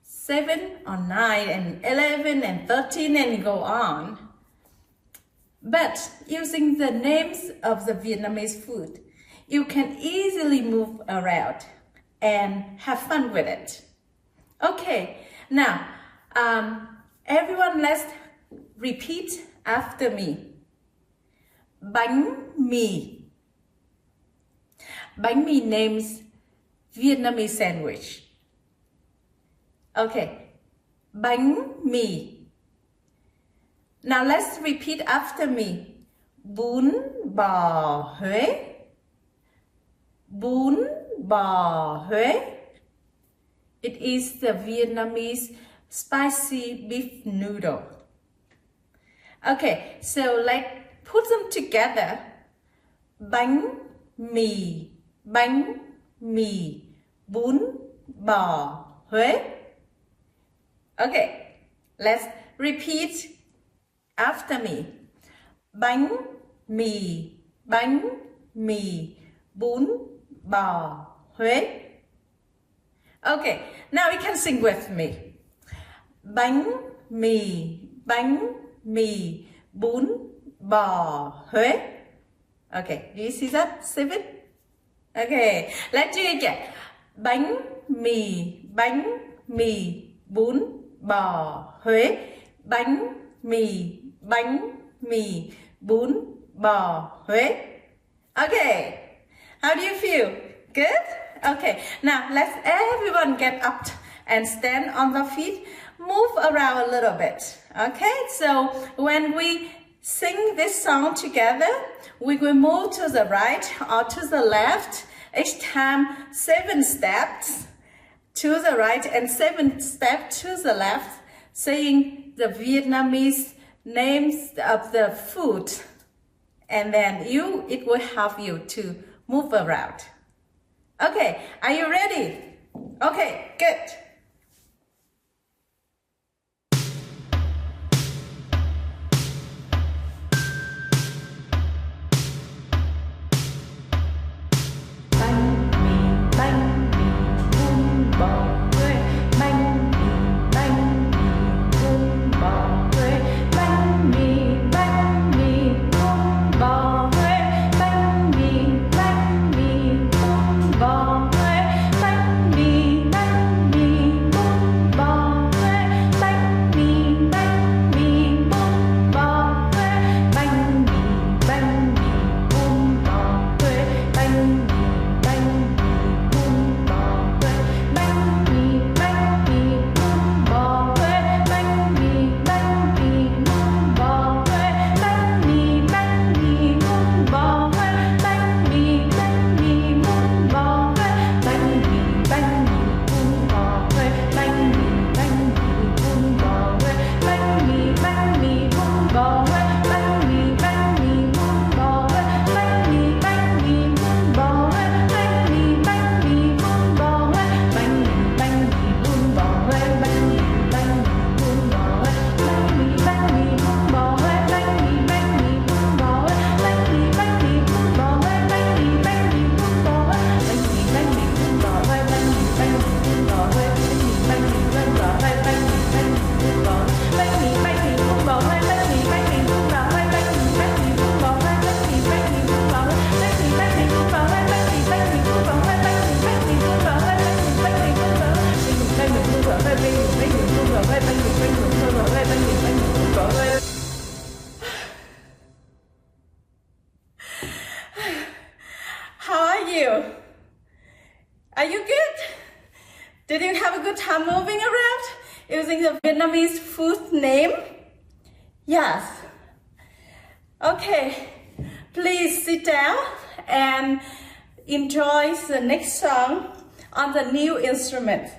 Speaker 3: 7 or 9 and 11 and 13 and go on. But using the names of the Vietnamese food, you can easily move around and have fun with it. Okay, now everyone, let's repeat after me. Bánh mì. Bánh mì names Vietnamese sandwich. Okay, bánh mì. Now let's repeat after me. Bún bò Huế. Bún bò Huế. It is the Vietnamese spicy beef noodle. Okay, so let's put them together. Bánh mì, bánh mì, bún bò Huế. Okay, let's repeat after me. Bánh mì, bún bò Huế. Okay, now you can sing with me. Bánh mì, bún bò Huế. Okay, do you see that, 7? Okay, let's do it again. Bánh mì, bún bò Huế. Bánh mì, bún bò Huế. Okay, how do you feel? Good? Okay, now let's everyone get up and stand on the feet. Move around a little bit. Okay, so when we sing this song together, we will move to the right or to the left. Each time 7 steps to the right and 7 steps to the left, saying the Vietnamese names of the food. And then it will help you to move around. Okay, are you ready? Okay, good. How are you? Are you good? Did you have a good time moving around? using the Vietnamese food name? Yes. Okay, please sit down and enjoy the next song on the new instrument.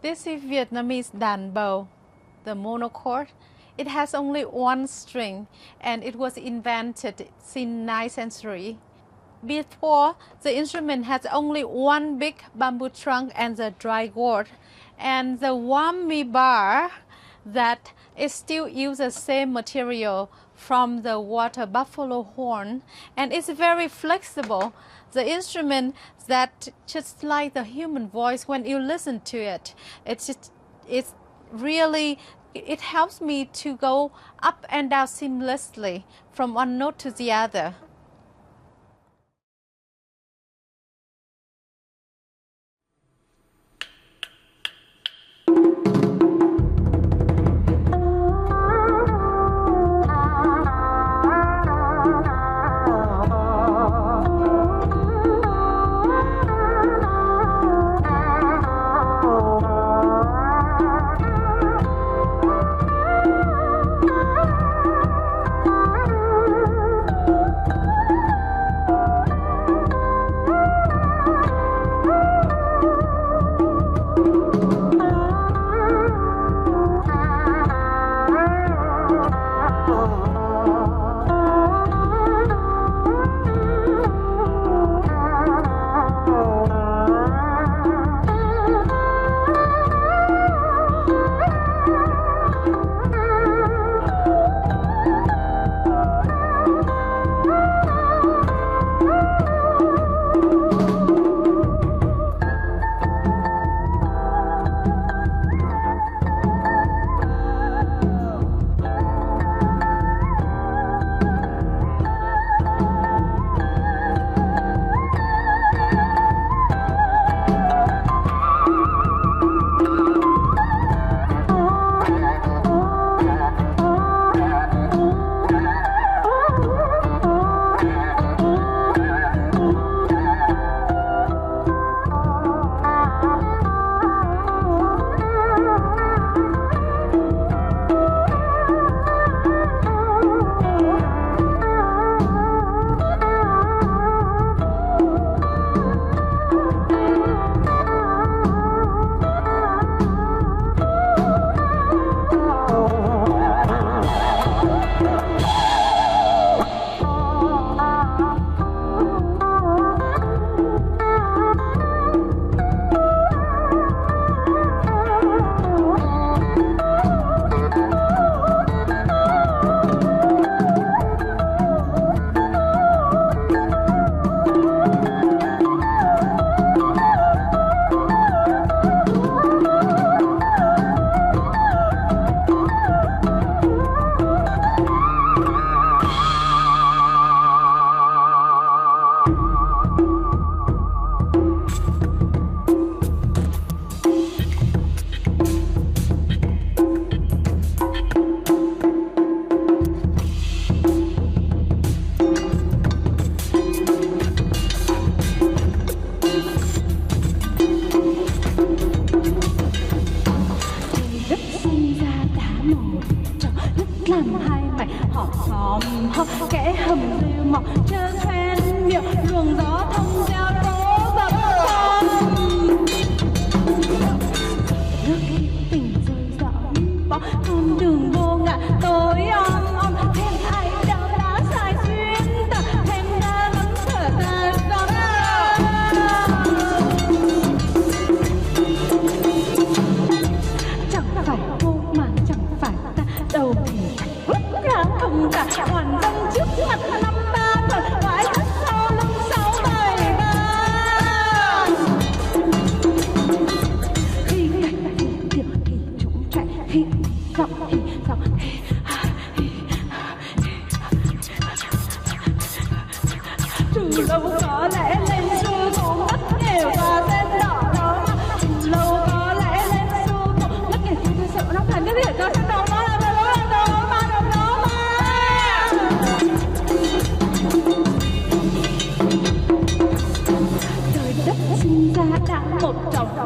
Speaker 13: This is Vietnamese đàn bầu, the monochord. It has only one string and it was invented in 9th century. Before, the instrument has only one big bamboo trunk and the dry gourd. And the whammy bar that is still use the same material from the water buffalo horn, and it's very flexible. The instrument that just like the human voice when you listen to it. It's really, it helps me to go up and down seamlessly from one note to the other.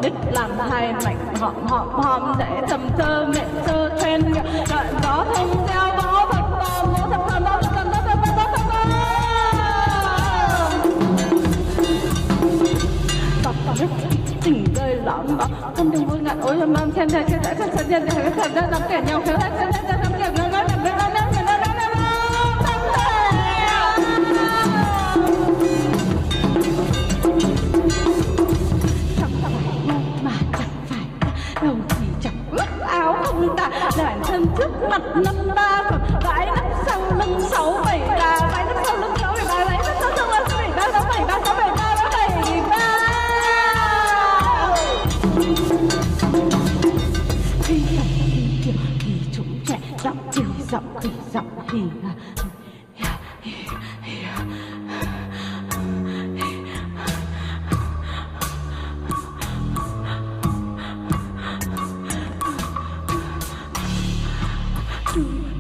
Speaker 14: đích làm hai mạch hòm hòm hòm để trầm thơ mẹ thơ then đoạn gió thông theo bó vật bò múa thầm thầm bó thầm thầm thầm thầm thầm thầm đọc đọc rất tình rơi lõm bó không đừng vui ngạn ôi thầm thầm then then then then then then then then then đắm kẻ nhau khéo then then then đắm kẻ nhau nói đắm kẻ nhau nói đắm kẻ nhau đầu chỉ chẳng ướt áo không tả đàn thân trước mặt năm ba phẩm vãi nắp sau lưng 673 vãi nắp sau lưng 673 vãi nắp sau lưng 673 673 673 khi giọng khi kiểu thì chúng trẻ giọng thì giọng thì giọng thì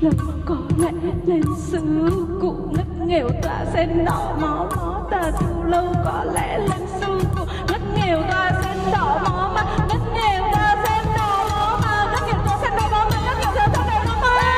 Speaker 14: lần có lẽ lên xứ cụ ngất nghèo tỏa sen đỏ máu mó ta thu lâu có lẽ lên xứ cụ ngất nghèo tỏa sen đỏ máu mà ngất nghèo tỏa sen đỏ máu mà ngất nghèo tỏa sen đỏ máu mà ngất nghèo tỏa sen đỏ máu mà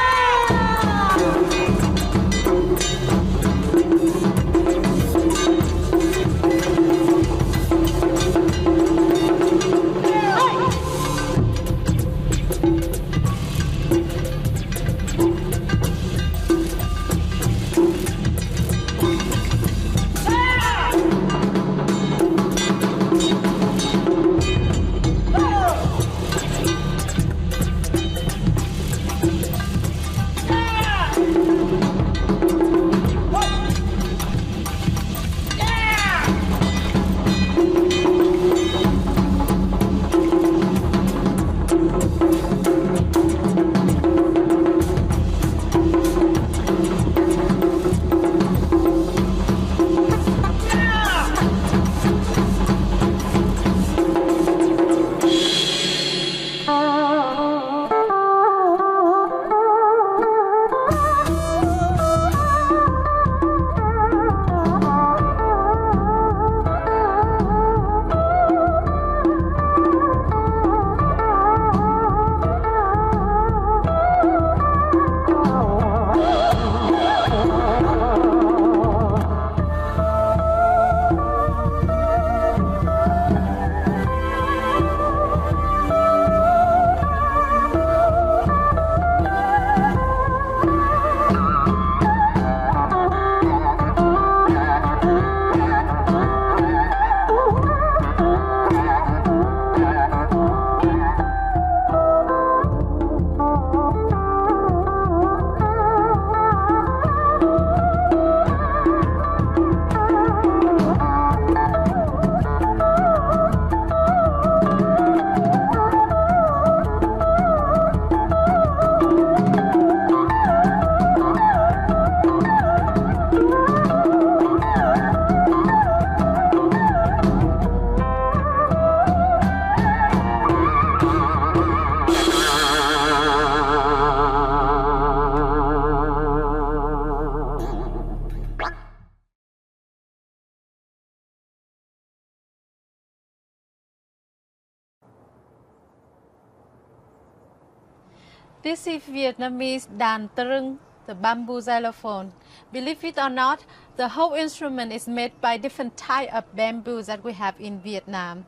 Speaker 13: This is Vietnamese đàn trưng, the bamboo xylophone. Believe it or not, the whole instrument is made by different type of bamboo that we have in Vietnam.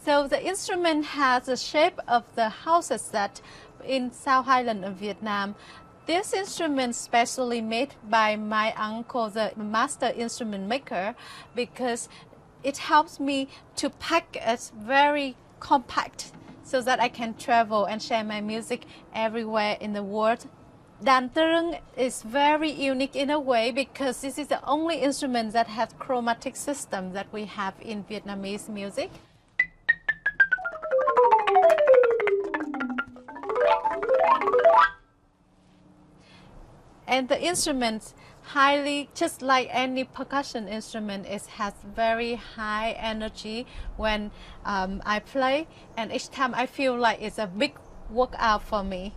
Speaker 13: So the instrument has the shape of the houses that in South Highland of Vietnam. This instrument specially made by my uncle, the master instrument maker, because it helps me to pack it very compact so that I can travel and share my music everywhere in the world. Đàn trưng is very unique in a way because this is the only instrument that has chromatic system that we have in Vietnamese music. And the instrument highly, just like any percussion instrument, it has very high energy when I play, and each time I feel like it's a big workout for me.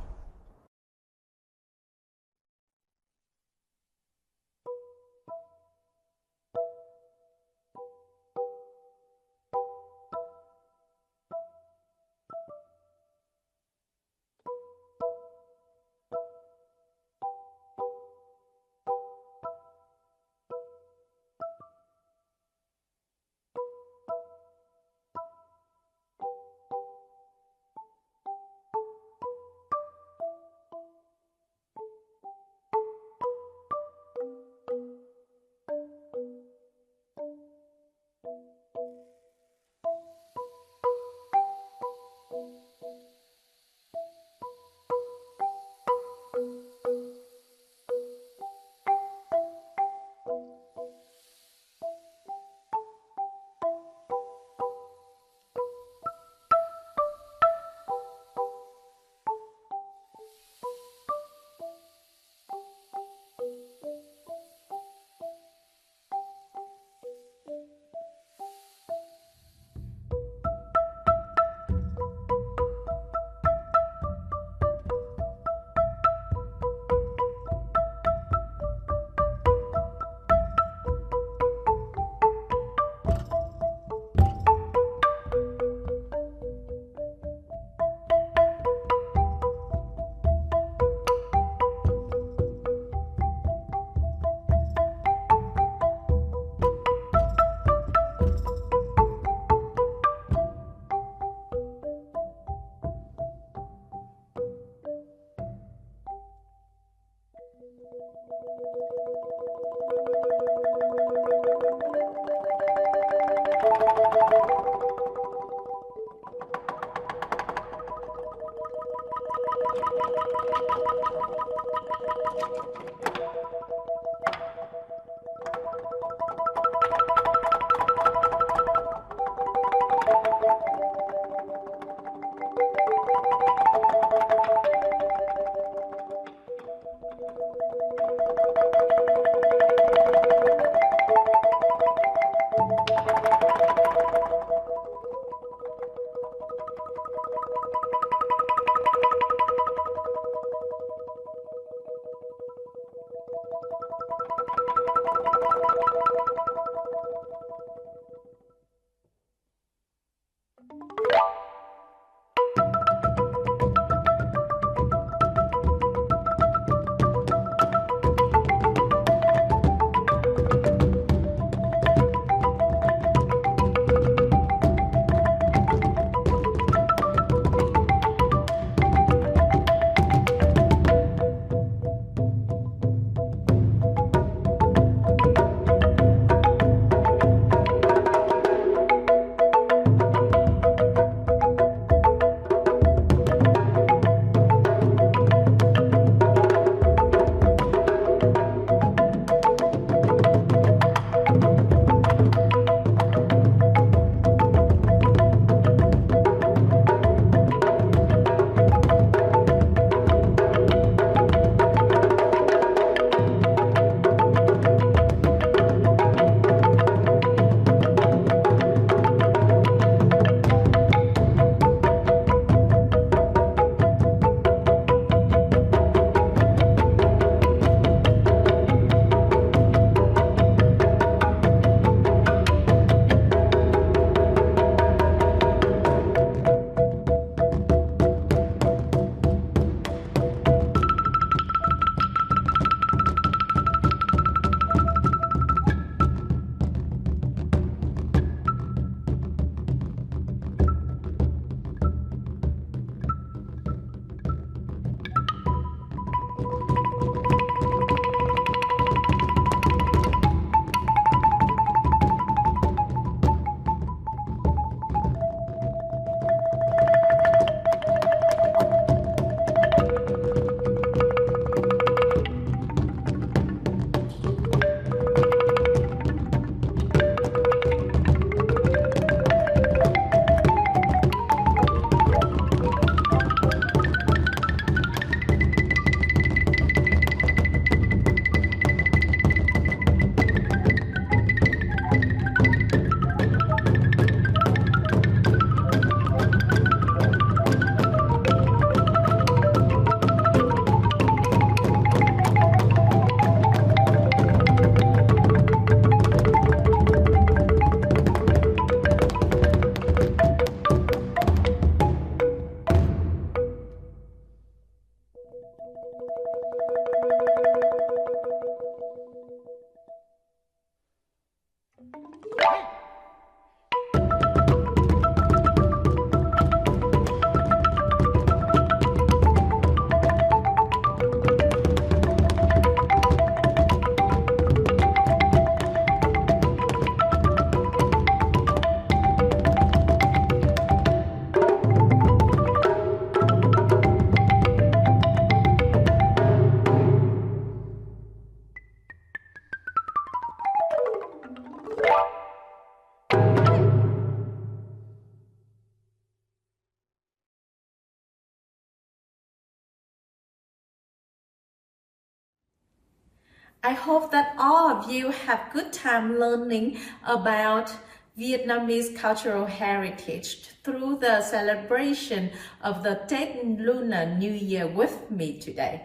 Speaker 15: I hope that all of you have good time learning about Vietnamese cultural heritage through the celebration of the 10th Lunar New Year with me today.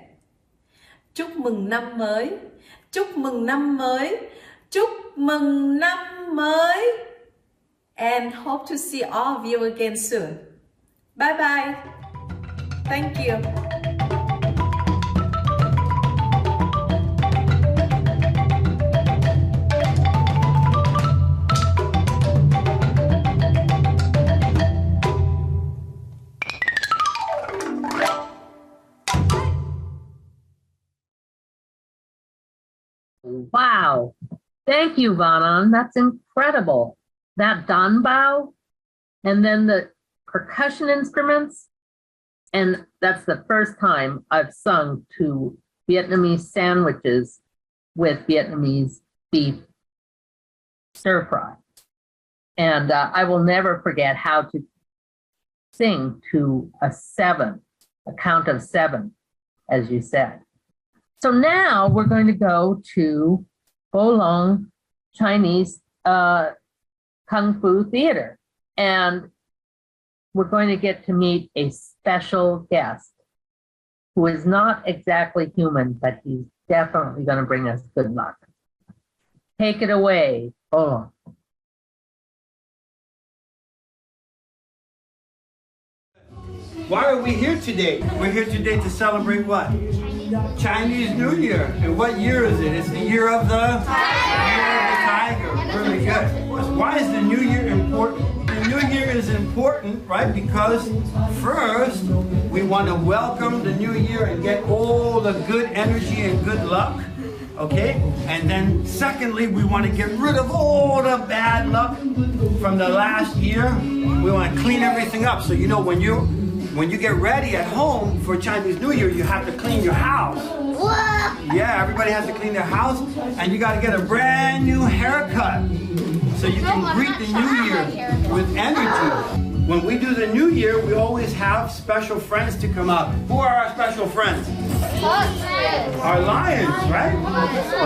Speaker 15: Chúc mừng năm mới, chúc mừng năm mới, chúc mừng năm mới, and hope to see all of you again soon. Bye bye. Thank you.
Speaker 2: Wow. Thank you, Van-anh. That's incredible. That danbao, and then the percussion instruments. And that's the first time I've sung to Vietnamese sandwiches with Vietnamese beef stir fry. And I will never forget how to sing to a count of seven, as you said. So now we're going to go to Bolong Chinese Kung Fu Theater. And we're going to get to meet a special guest who is not exactly human, but he's definitely going to bring us good luck. Take it away, Bolong.
Speaker 16: Why are we here today? We're here today to celebrate what? Chinese New Year. And what year is it? It's the year of the tiger. Really good. Why is the New Year important? The New Year is important, right? Because first, we want to welcome the New Year and get all the good energy and good luck. Okay? And then secondly, we want to get rid of all the bad luck from the last year. We want to clean everything up. So you know, when you get ready at home for Chinese New Year, you have to clean your house. Yeah, everybody has to clean their house, and you got to get a brand new haircut so you can greet the New Year with energy. When we do the New Year, we always have special friends to come out. Who are our special friends? Our lions, right?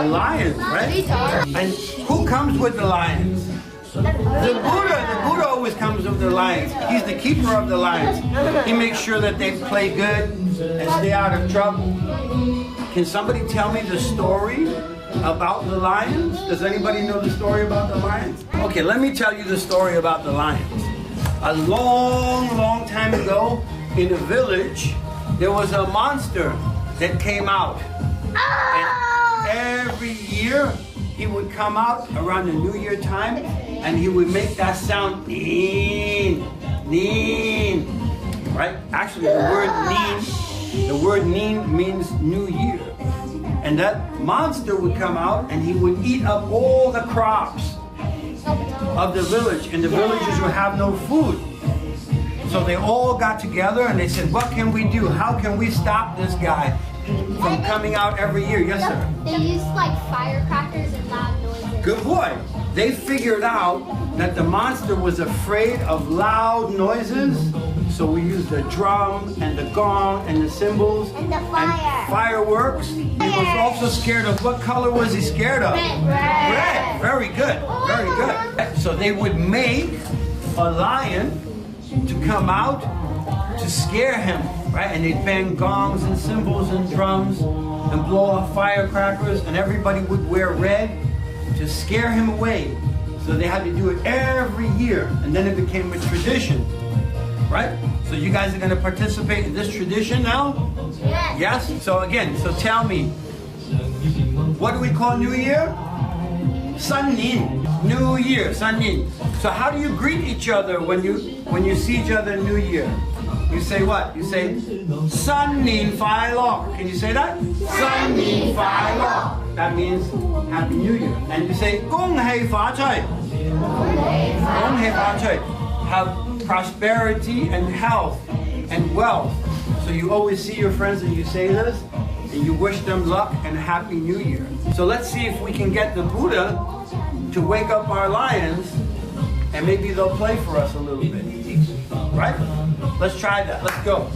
Speaker 16: The lions, right? And who comes with the lions? The Buddha always comes with the lions. He's the keeper of the lions. He makes sure that they play good and stay out of trouble. Can somebody tell me the story about the lions? Does anybody know the story about the lions? Okay, let me tell you the story about the lions. A long, long time ago in a village, there was a monster that came out. And every year, he would come out around the New Year time, and he would make that sound, neen, neen, right? Actually, the word neen means New Year. And that monster would come out, and he would eat up all the crops of the village, and the villagers would have no food. So they all got together, and they said, what can we do? How can we stop this guy from coming out every year? Yes, sir?
Speaker 6: They used like firecrackers and loud noises.
Speaker 16: Good boy. They figured out that the monster was afraid of loud noises, so we used the drum and the gong and the cymbals
Speaker 6: and the fire.
Speaker 16: And fireworks. He was also scared of, what color was he scared of?
Speaker 6: Red.
Speaker 16: Red. Very good. Very good. So they would make a lion to come out to scare him, right? And they'd bang gongs and cymbals and drums and blow off firecrackers, and everybody would wear red to scare him away. So they had to do it every year, and then it became a tradition, right? So you guys are going to participate in this tradition now?
Speaker 6: Yes.
Speaker 16: Yes? So again, so tell me, what do we call New Year? Sannin, New Year, Sannin. So how do you greet each other when you see each other in New Year? You say what? You say Sannin Fai Lo. Can you say that? Sannin Fai Lo. That means Happy New Year. And you say Gong Hei Fa Chui. Gong Hei Fa Chui. Have prosperity and health and wealth. So you always see your friends and you say this, and you wish them luck and Happy New Year. So let's see if we can get the Buddha to wake up our lions, and maybe they'll play for us a little bit. Right? Let's try that. Let's go.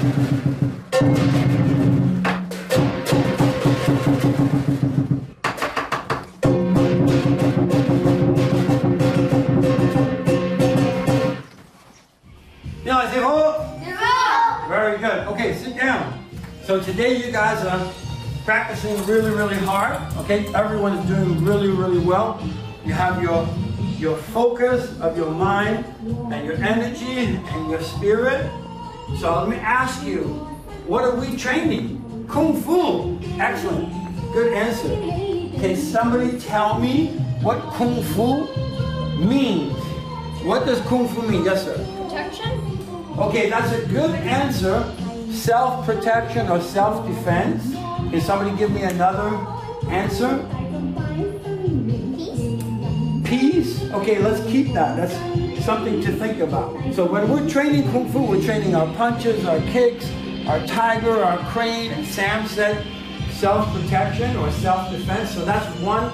Speaker 16: Very good. Okay, sit down. So today you guys are practicing really, really hard. Okay, everyone is doing really, really well. You have your focus of your mind and your energy and your spirit. So let me ask you, what are we training? Kung Fu. Excellent. Good answer. Can somebody tell me what Kung Fu means? What does Kung Fu mean? Yes, sir.
Speaker 6: Protection?
Speaker 16: Okay, that's a good answer. Self-protection or self-defense. Can somebody give me another answer? Peace? Okay, let's keep that. That's something to think about. So when we're training Kung Fu, we're training our punches, our kicks, our tiger, our crane, and Sam said self-protection or self-defense. So that's one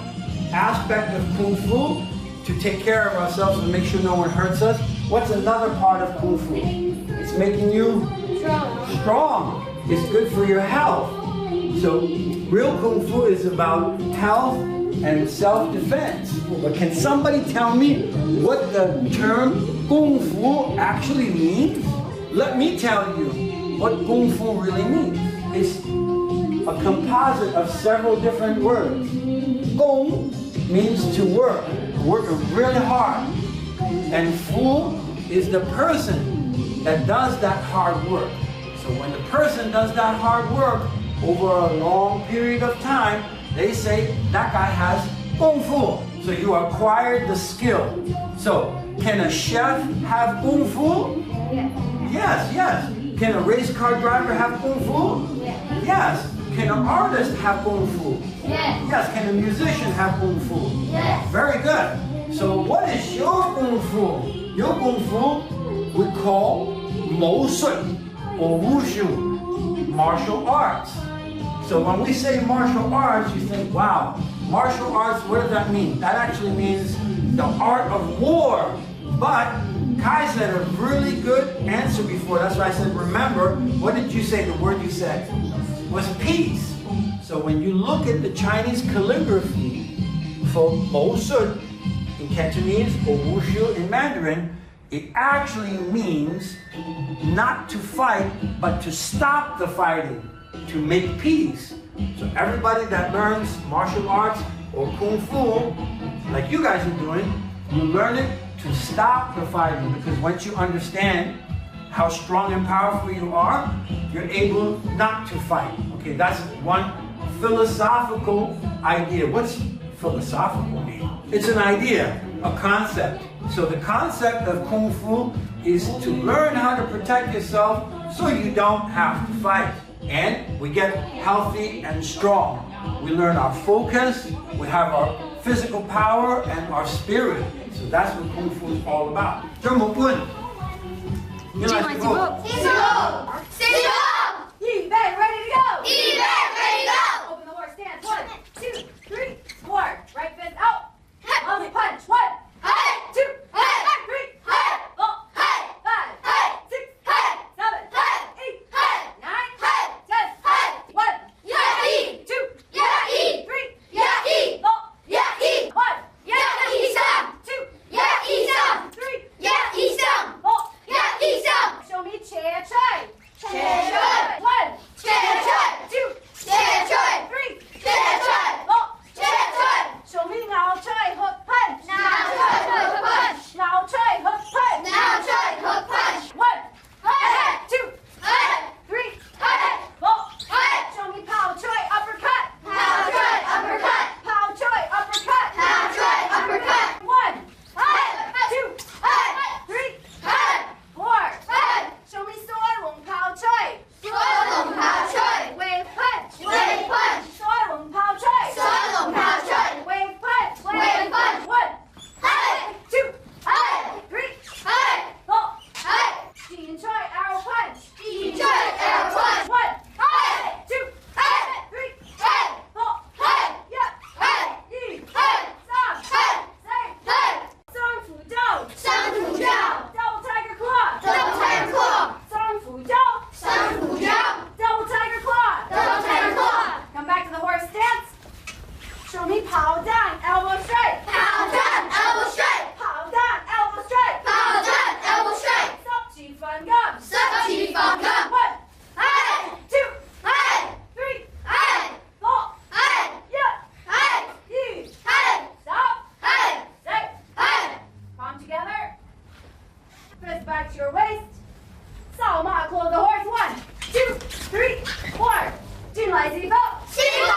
Speaker 16: aspect of Kung Fu, to take care of ourselves and make sure no one hurts us. What's another part of Kung Fu? It's making you strong. It's good for your health. So real Kung Fu is about health and self-defense. But can somebody tell me what the term Kung Fu actually means? Let me tell you what Kung Fu really means. It's a composite of several different words. Gong means to work really hard. And Fu is the person that does that hard work. So when the person does that hard work over a long period of time, they say that guy has Kung Fu. So you acquired the skill. So can a chef have Kung Fu? Yes, yes. Can a race car driver have Kung Fu? Yes. Can an artist have Kung Fu?
Speaker 6: Yes.
Speaker 16: Yes. Can a musician have Kung Fu?
Speaker 6: Yes.
Speaker 16: Very good. So what is your Kung Fu? Your Kung Fu we call Mo Sun or Wushu, martial arts. So when we say martial arts, you think, wow, martial arts, what does that mean? That actually means the art of war. But Kai said a really good answer before. That's why I said, remember, what did you say? The word you said was peace. So when you look at the Chinese calligraphy for Mo Sun in Cantonese or Wushu in Mandarin, it actually means not to fight, but to stop the fighting, to make peace. So everybody that learns martial arts or Kung Fu, like you guys are doing, you learn it to stop the fighting, because once you understand how strong and powerful you are, you're able not to fight. Okay, that's one philosophical idea. What's philosophical mean? It's an idea, a concept. So the concept of Kung Fu is to learn how to protect yourself so you don't have to fight. And we get healthy and strong. We learn our focus, we have our physical power and our spirit. So that's what Kung Fu is all about. 这么问，你来几步？
Speaker 17: 预备 ready to go! 预备 ready to go! Open the war stance. 1, 2, 3, 4. Right fist out. Long punch. 1, 2, 3, 4, 5, 6, 7, 8, 9, 10. 1, 2, 3, 4, 1. 以上 2, 以上 3, 以上 4, 以上 Show me chair try. Chair try. 1, chair try. 2, chair try. 3, chair try. 4, chair try. Show me now try hook punch. Now try hook punch. Now try hook punch. Now try hook punch. 1, 2, 3, 4. Show me pow try uppercut. Pow try uppercut. Pow try uppercut. Pow try uppercut. 1, 2, 3, 4. Show me sword won't pow try. 牌是否？是否？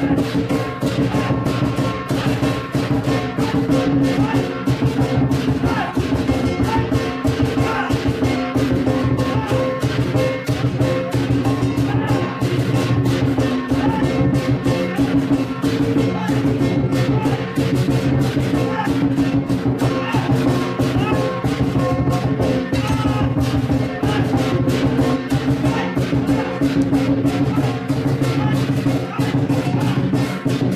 Speaker 17: Thank you.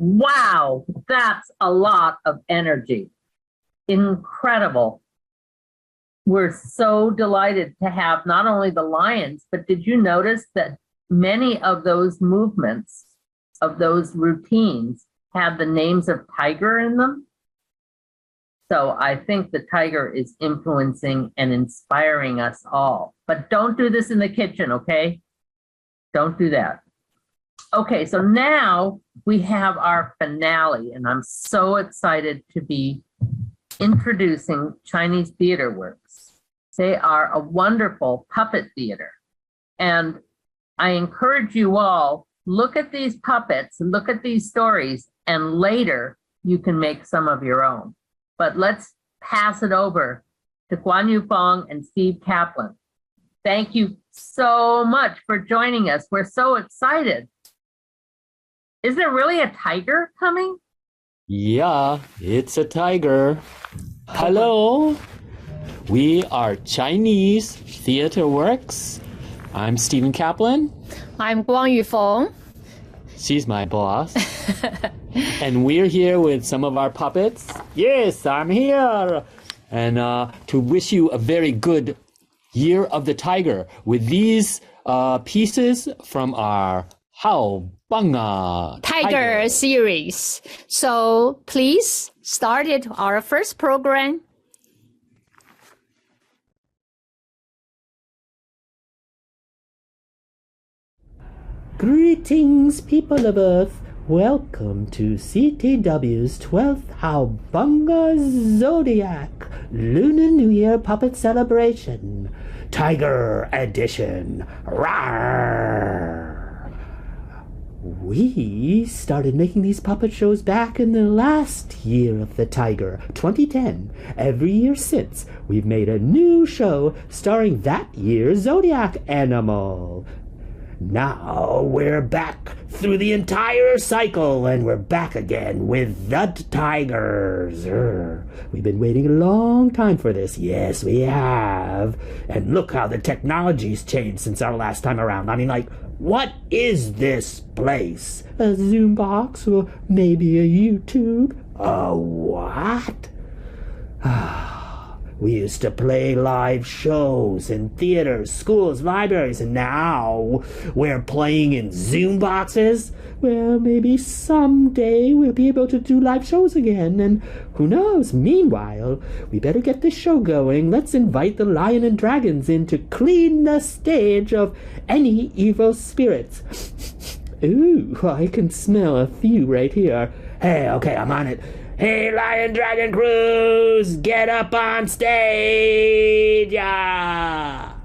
Speaker 2: Wow, that's a lot of energy. Incredible. We're so delighted to have not only the lions, but did you notice that many of those movements, of those routines, have the names of tiger in them? So I think the tiger is influencing and inspiring us all. But don't do this in the kitchen, okay? Don't do that. Okay, so now we have our finale, and I'm so excited to be introducing Chinese Theater Works. They are a wonderful puppet theater. And I encourage you all, look at these puppets and look at these stories, and later you can make some of your own. But let's pass it over to Guan Yufeng and Steve Kaplan. Thank you so much for joining us. We're so excited. Is there really a tiger coming?
Speaker 18: Yeah, it's a tiger. Hello. We are Chinese Theater Works. I'm Stephen Kaplan.
Speaker 19: I'm Guang Yufeng.
Speaker 18: She's my boss. And we're here with some of our puppets. Yes, I'm here. And to wish you a very good Year of the Tiger with these pieces from our Hao Banga
Speaker 19: Tiger series. So please started our first program.
Speaker 20: Greetings, people of Earth. Welcome to CTW's 12th Haubanga Zodiac Lunar New Year Puppet Celebration. Tiger Edition. Rawr! We started making these puppet shows back in the last year of the tiger, 2010. Every year since, we've made a new show starring that year's zodiac animal. Now we're back through the entire cycle, and we're back again with the tigers. We've been waiting a long time for this. Yes, we have. And look how the technology's changed since our last time around. I mean, like, what is this place? A Zoom box or maybe a YouTube? A what? We used to play live shows in theaters, schools, libraries, and now we're playing in Zoom boxes? Well, maybe someday we'll be able to do live shows again, and who knows? Meanwhile, we better get this show going. Let's invite the lion and dragons in to clean the stage of any evil spirits. Ooh, I can smell a few right here. Hey, okay, I'm on it. Hey, Lion Dragon Cruise, get up on stage! Yeah!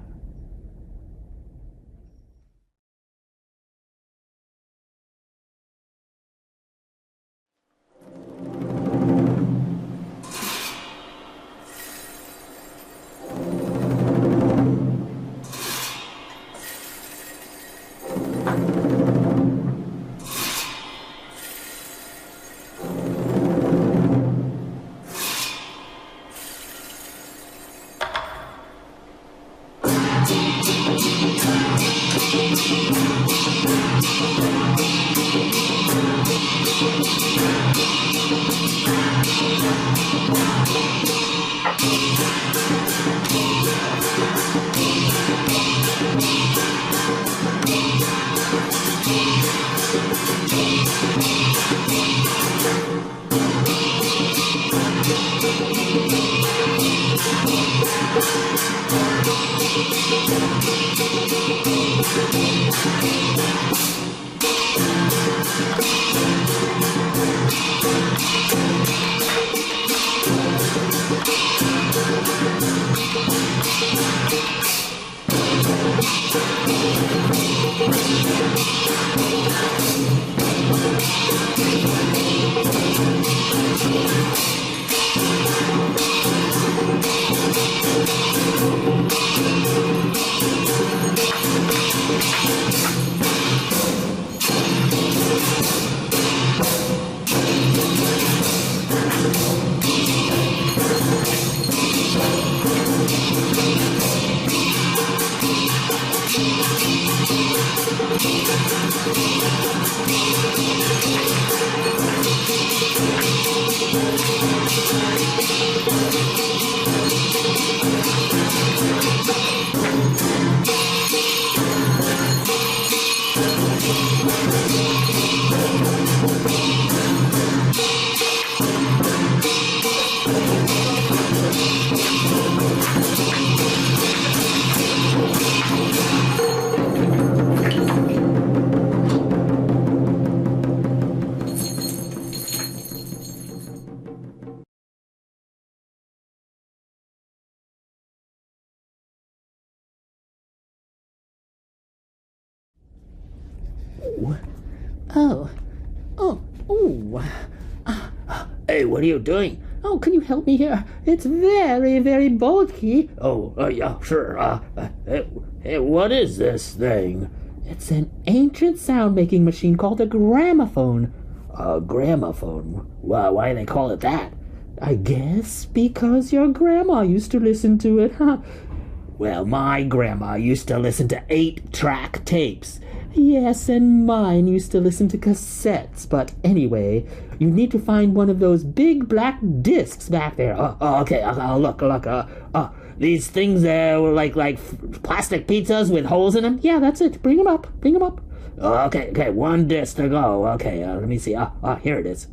Speaker 20: Hey, what are you doing? Oh, can you help me here? It's very, very bulky. Oh, yeah, sure. Hey, what is this thing? It's an ancient sound-making machine called a gramophone. A gramophone? Why do they call it that? I guess because your grandma used to listen to it, huh? Well, my grandma used to listen to 8-track tapes. Yes, and mine used to listen to cassettes. But anyway, you need to find one of those big black discs back there. Okay, look. These things were like plastic pizzas with holes in them. Yeah, that's it. Bring them up. Okay, one disc to go. Okay, let me see. Here it is.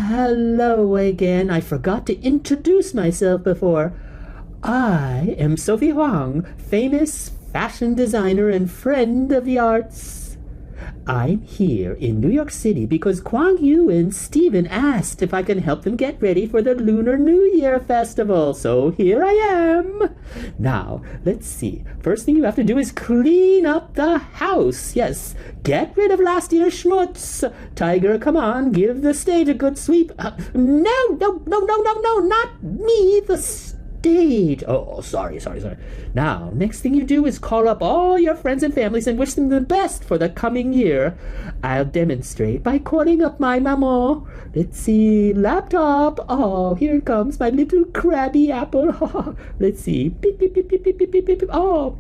Speaker 20: Hello again. I forgot to introduce myself before. I am Sophie Huang, famous fashion designer and friend of the arts. I'm here in New York City because Kwang Yu and Steven asked if I can help them get ready for the Lunar New Year festival, so here I am. Now, let's see. First thing you have to do is clean up the house. Yes, get rid of last year's schmutz. Tiger, come on, give the stage a good sweep. No, not me, the stage. Oh, sorry. Now, next thing you do is call up all your friends and families and wish them the best for the coming year. I'll demonstrate by calling up my mama. Let's see, laptop. Oh, here comes my little crabby apple. Let's see. Beep, beep, beep, beep, beep, beep, beep, beep. Oh,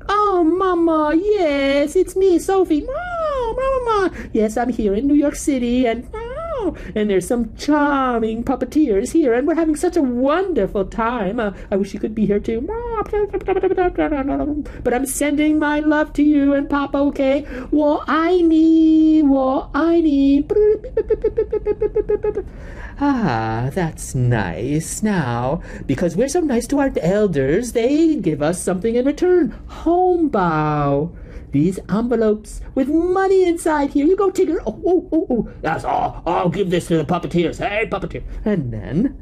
Speaker 20: oh, Mama, yes, it's me, Sophie. Oh, Mama, yes, I'm here in New York City, and there's some charming puppeteers here, and we're having such a wonderful time. I wish you could be here too. But I'm sending my love to you and Papa, okay? What I need. Ah, that's nice. Now, because we're so nice to our elders, they give us something in return. Hongbao. These envelopes with money inside here. You go, Tigger. Oh. That's all. I'll give this to the puppeteers. Hey, puppeteer. And then,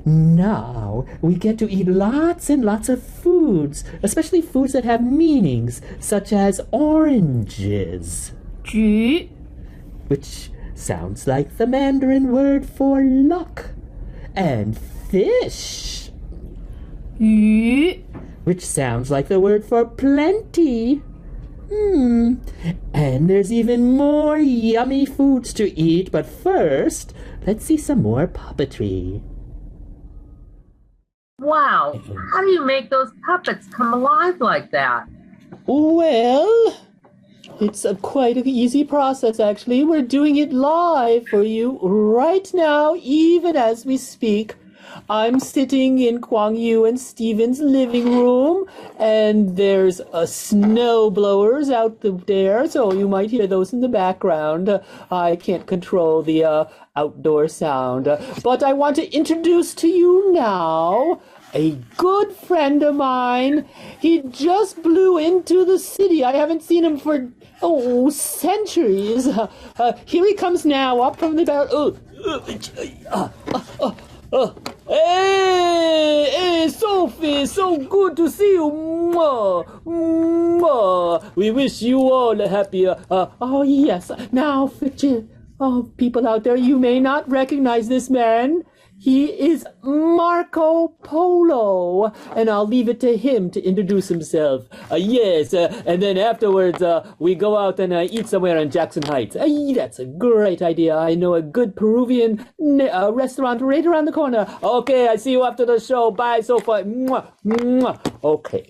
Speaker 20: now we get to eat lots and lots of foods, especially foods that have meanings, such as oranges, which sounds like the Mandarin word for luck, and fish, which sounds like the word for plenty. And there's even more yummy foods to eat, but first, let's see some more puppetry.
Speaker 2: Wow, how do you make those puppets come alive like that?
Speaker 20: Well, it's quite an easy process, actually. We're doing it live for you right now, even as we speak. I'm sitting in Kwang Yu and Steven's living room, and there's snow blowers out there, so you might hear those in the background. I can't control the outdoor sound. But I want to introduce to you now a good friend of mine. He just blew into the city. I haven't seen him for, centuries. Here he comes now, up from the Hey, Sophie, so good to see you. We wish you all a happy, oh yes. Now, people out there, you may not recognize this man. He is Marco Polo, and I'll leave it to him to introduce himself. Yes, and then afterwards, we go out and eat somewhere in Jackson Heights. That's a great idea. I know a good Peruvian restaurant right around the corner. Okay, I see you after the show. Bye, Sophie. Okay.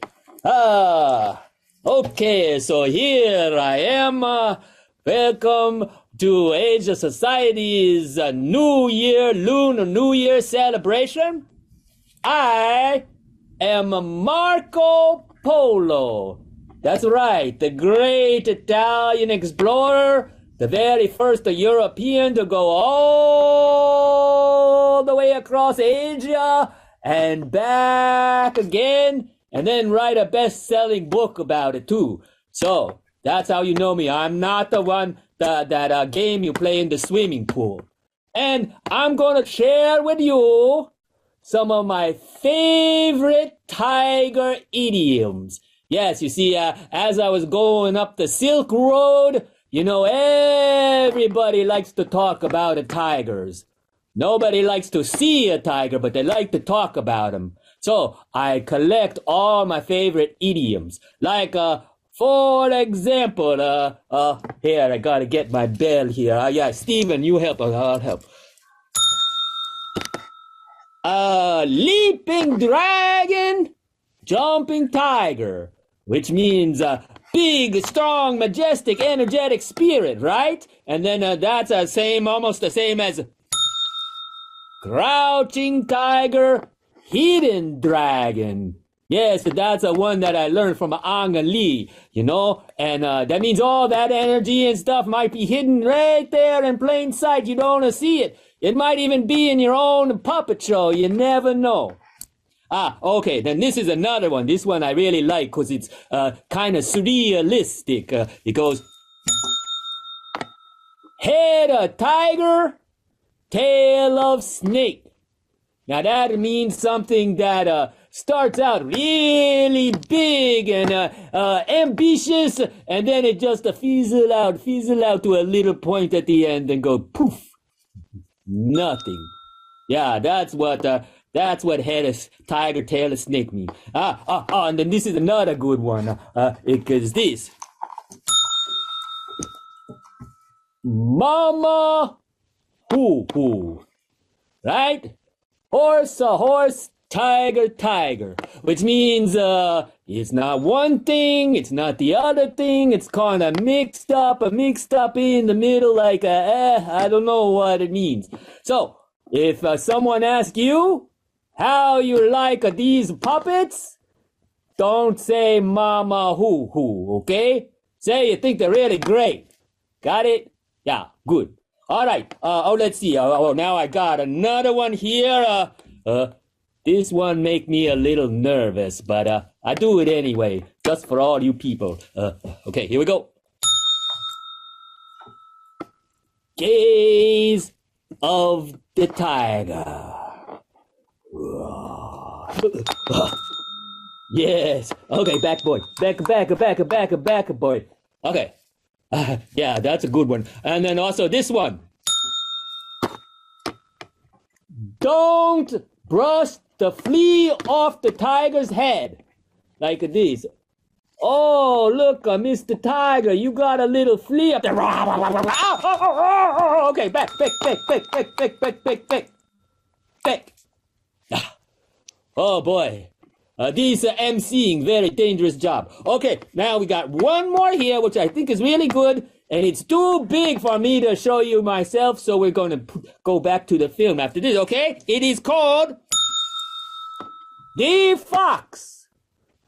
Speaker 20: Okay, so here I am. Welcome to Asia Society's Lunar New Year celebration. I am Marco Polo. That's right, the great Italian explorer, the very first European to go all the way across Asia and back again, and then write a best-selling book about it too. So, that's how you know me. I'm not the one that game you play in the swimming pool. And I'm going to share with you some of my favorite tiger idioms. Yes, you see, as I was going up the Silk Road, everybody likes to talk about the tigers. Nobody likes to see a tiger, but they like to talk about them. So I collect all my favorite idioms, like, for example, here, I gotta get my bell here. Yeah, Steven, you help, I'll help. Leaping dragon, jumping tiger, which means big, strong, majestic, energetic spirit, right? And then that's almost the same as crouching tiger, hidden dragon. Yes, that's a one that I learned from Ang Lee, and that means all that energy and stuff might be hidden right there in plain sight. You don't want to see it. It might even be in your own puppet show. You never know. Okay, then this is another one. This one I really like because it's kind of surrealistic. It goes, head of tiger, tail of snake.
Speaker 18: Now that means something that starts out really big and ambitious, and then it just fizzle out to a little point at the end and go poof. Nothing. Yeah, that's what headless tiger, tailless snake mean. And then this is another good one. Because this. Mama hoo. Right? Horse a horse, tiger, tiger. Which means, it's not one thing, it's not the other thing, it's kind of mixed up in the middle, like, I don't know what it means. So, if someone asks you how you like these puppets, don't say mama hoo, okay? Say you think they're really great. Got it? Yeah, good. All right. Let's see. Now I got another one here. This one make me a little nervous, but I do it anyway, just for all you people. Okay, here we go. Gaze of the tiger. Yes. Okay, back boy. Back boy. Okay. Yeah, that's a good one. And then also this one. Don't brush the flea off the tiger's head. Like this. Oh, look, Mr. Tiger, you got a little flea up there. Okay, back. Oh, boy. These emceeing, very dangerous job. Okay, now we got one more here, which I think is really good, and it's too big for me to show you myself, so we're going to go back to the film after this, okay? It is called The Fox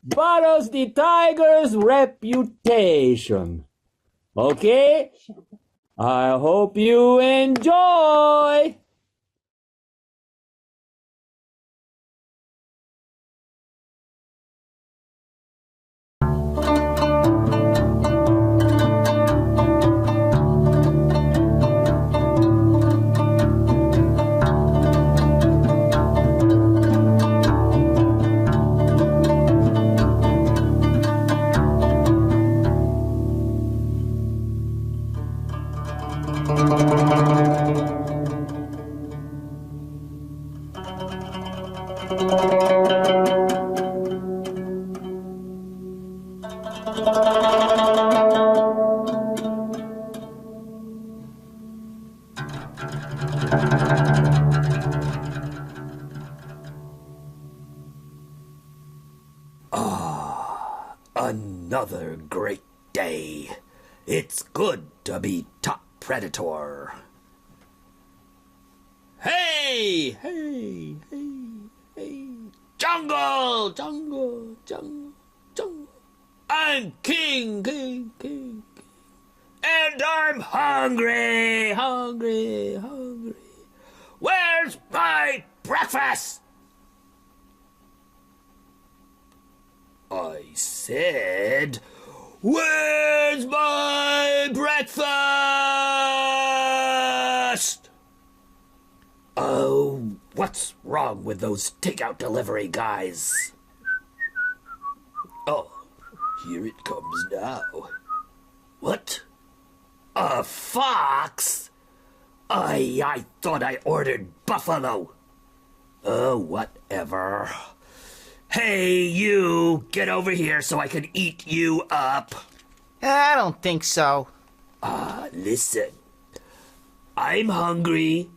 Speaker 18: Bottles the Tiger's Reputation. Okay? I hope you enjoy!
Speaker 21: Another great day. It's good to be top predator. Hey! Jungle! I'm king. And I'm hungry. Where's my breakfast? I said, where's my breakfast? Oh, what's wrong with those takeout delivery guys? Oh, here it comes now. What? A fox? I thought I ordered buffalo. Oh, whatever. Hey, you, get over here so I can eat you up.
Speaker 22: I don't think so.
Speaker 21: Listen. I'm hungry.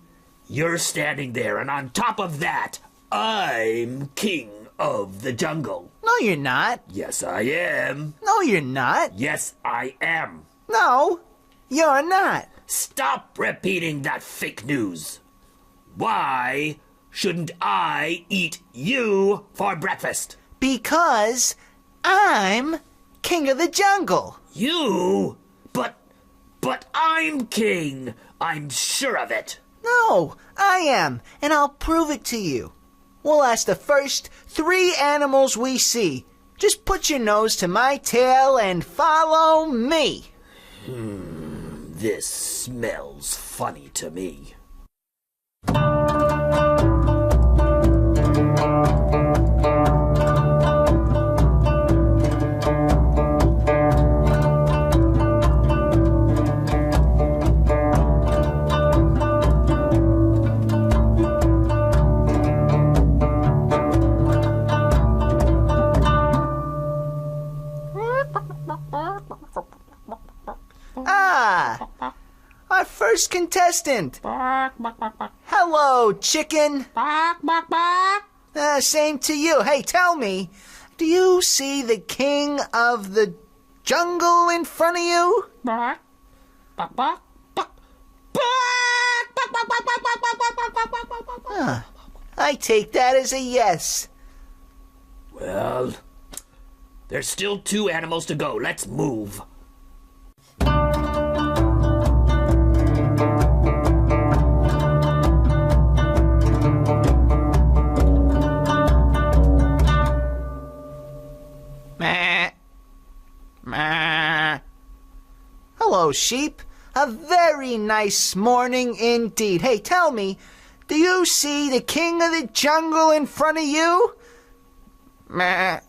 Speaker 21: You're standing there, and on top of that, I'm king of the jungle.
Speaker 22: No, you're not.
Speaker 21: Yes, I am.
Speaker 22: No, you're not.
Speaker 21: Yes, I am.
Speaker 22: No, you're not.
Speaker 21: Stop repeating that fake news. Why shouldn't I eat you for breakfast?
Speaker 22: Because I'm king of the jungle.
Speaker 21: You? But I'm king. I'm sure of it.
Speaker 22: No, I am, and I'll prove it to you. We'll ask the first 3 animals we see. Just put your nose to my tail and follow me.
Speaker 21: This smells funny to me.
Speaker 22: first contestant. Hello, chicken. Same to you. Hey, tell me, do you see the king of the jungle in front of you? I take that as a yes.
Speaker 21: Well, there's still 2 animals to go. Let's move.
Speaker 22: Hello, sheep. A very nice morning indeed. Hey, tell me, do you see the king of the jungle in front of you?
Speaker 21: Whoa.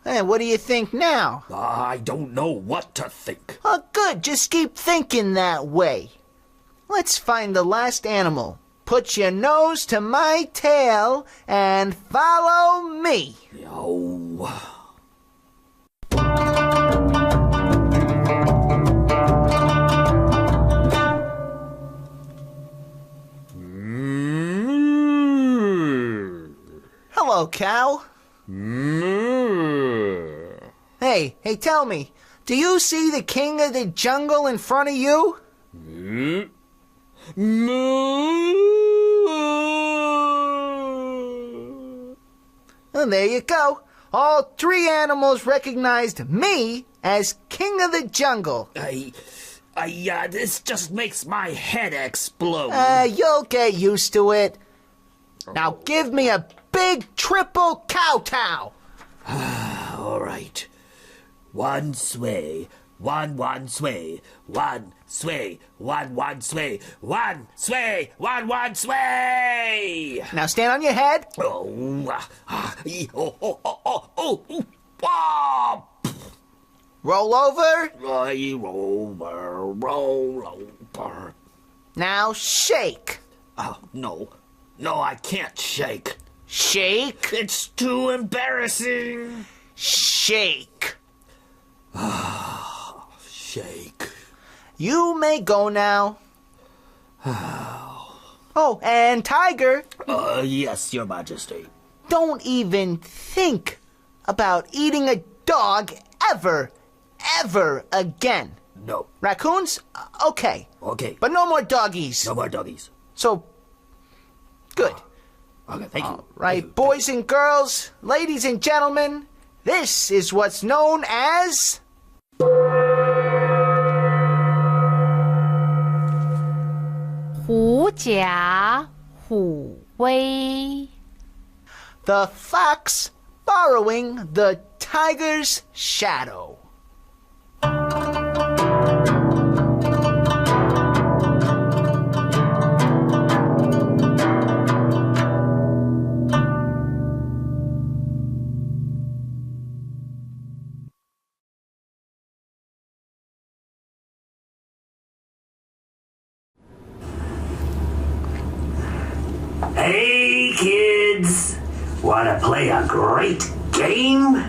Speaker 22: Hey, what do you think now?
Speaker 21: I don't know what to think.
Speaker 22: Oh, good. Just keep thinking that way. Let's find the last animal. Put your nose to my tail and follow me.
Speaker 21: Oh.
Speaker 22: Hello, cow. Hey, tell me, do you see the king of the jungle in front of you? Well, there you go. All 3 animals recognized me as king of the jungle.
Speaker 21: This just makes my head explode.
Speaker 22: You'll get used to it. Now give me a big triple kowtow.
Speaker 21: All right. 1 sway, 1 sway, 1 sway, 1 sway, 1 sway, 1 sway.
Speaker 22: Now stand on your head. Roll over.
Speaker 21: Roll over.
Speaker 22: Now shake.
Speaker 21: Oh, no, I can't shake.
Speaker 22: Shake.
Speaker 21: It's too embarrassing.
Speaker 22: Shake.
Speaker 21: Shake.
Speaker 22: You may go now. Oh, and Tiger.
Speaker 21: Yes, Your Majesty.
Speaker 22: Don't even think about eating a dog ever again.
Speaker 21: No.
Speaker 22: Raccoons? Okay.
Speaker 21: Okay.
Speaker 22: But no more doggies.
Speaker 21: No more doggies.
Speaker 22: So, good.
Speaker 21: Okay, thank you.
Speaker 22: All right, boys and girls, ladies and gentlemen, this is what's known as... The fox borrowing the tiger's shadow.
Speaker 21: Hey, kids! Want to play a great game?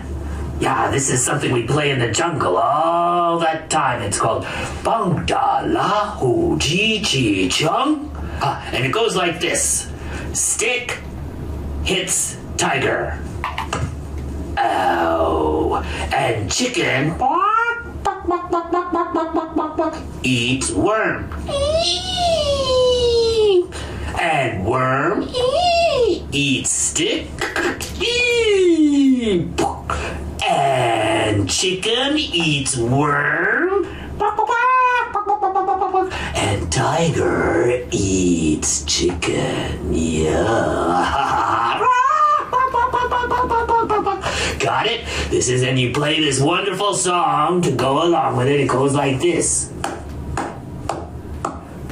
Speaker 21: Yeah, this is something we play in the jungle all that time. It's called Bang Da La Hu Ji Chi Chung. And it goes like this. Stick hits tiger. Ow. And chicken eats worm. And worm eats stick. And chicken eats worm. And tiger eats chicken. Yeah. Got it? This is, and you play this wonderful song to go along with it. It goes like this.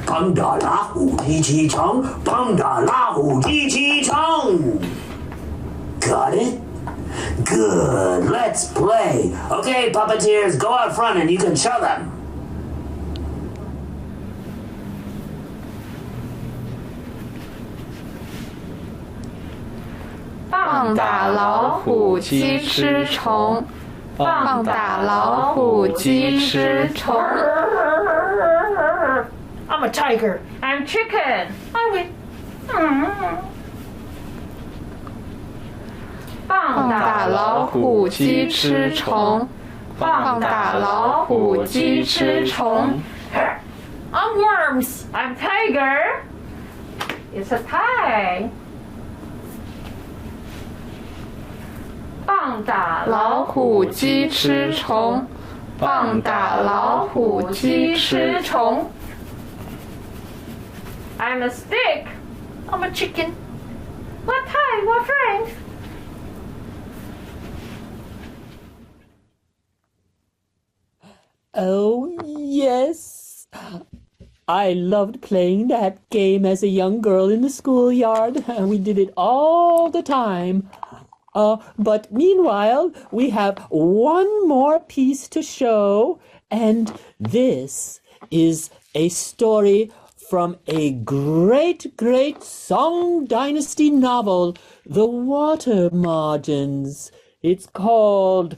Speaker 21: Bang da la hu ji chi chong. Bang da la hu ji chi chong. Got it? Good. Let's play. Okay, puppeteers, go out front and you can show them.
Speaker 5: Bang
Speaker 14: 棒打老虎，鸡吃虫。棒打老虎，鸡吃虫。I'm a tiger. I'm chicken. I win. 棒打老虎，鸡吃虫。棒打老虎，鸡吃虫。I'm worms. I'm tiger. It's a tie. 棒打老虎，鸡吃虫。棒打老虎，鸡吃虫。I'm a stick. I'm a chicken. What tie? What friend?
Speaker 20: Oh, yes. I loved playing that game as a young girl in the schoolyard. We did it all the time. But meanwhile, we have one more piece to show, and this is a story from a great, great Song Dynasty novel, The Water Margins. It's called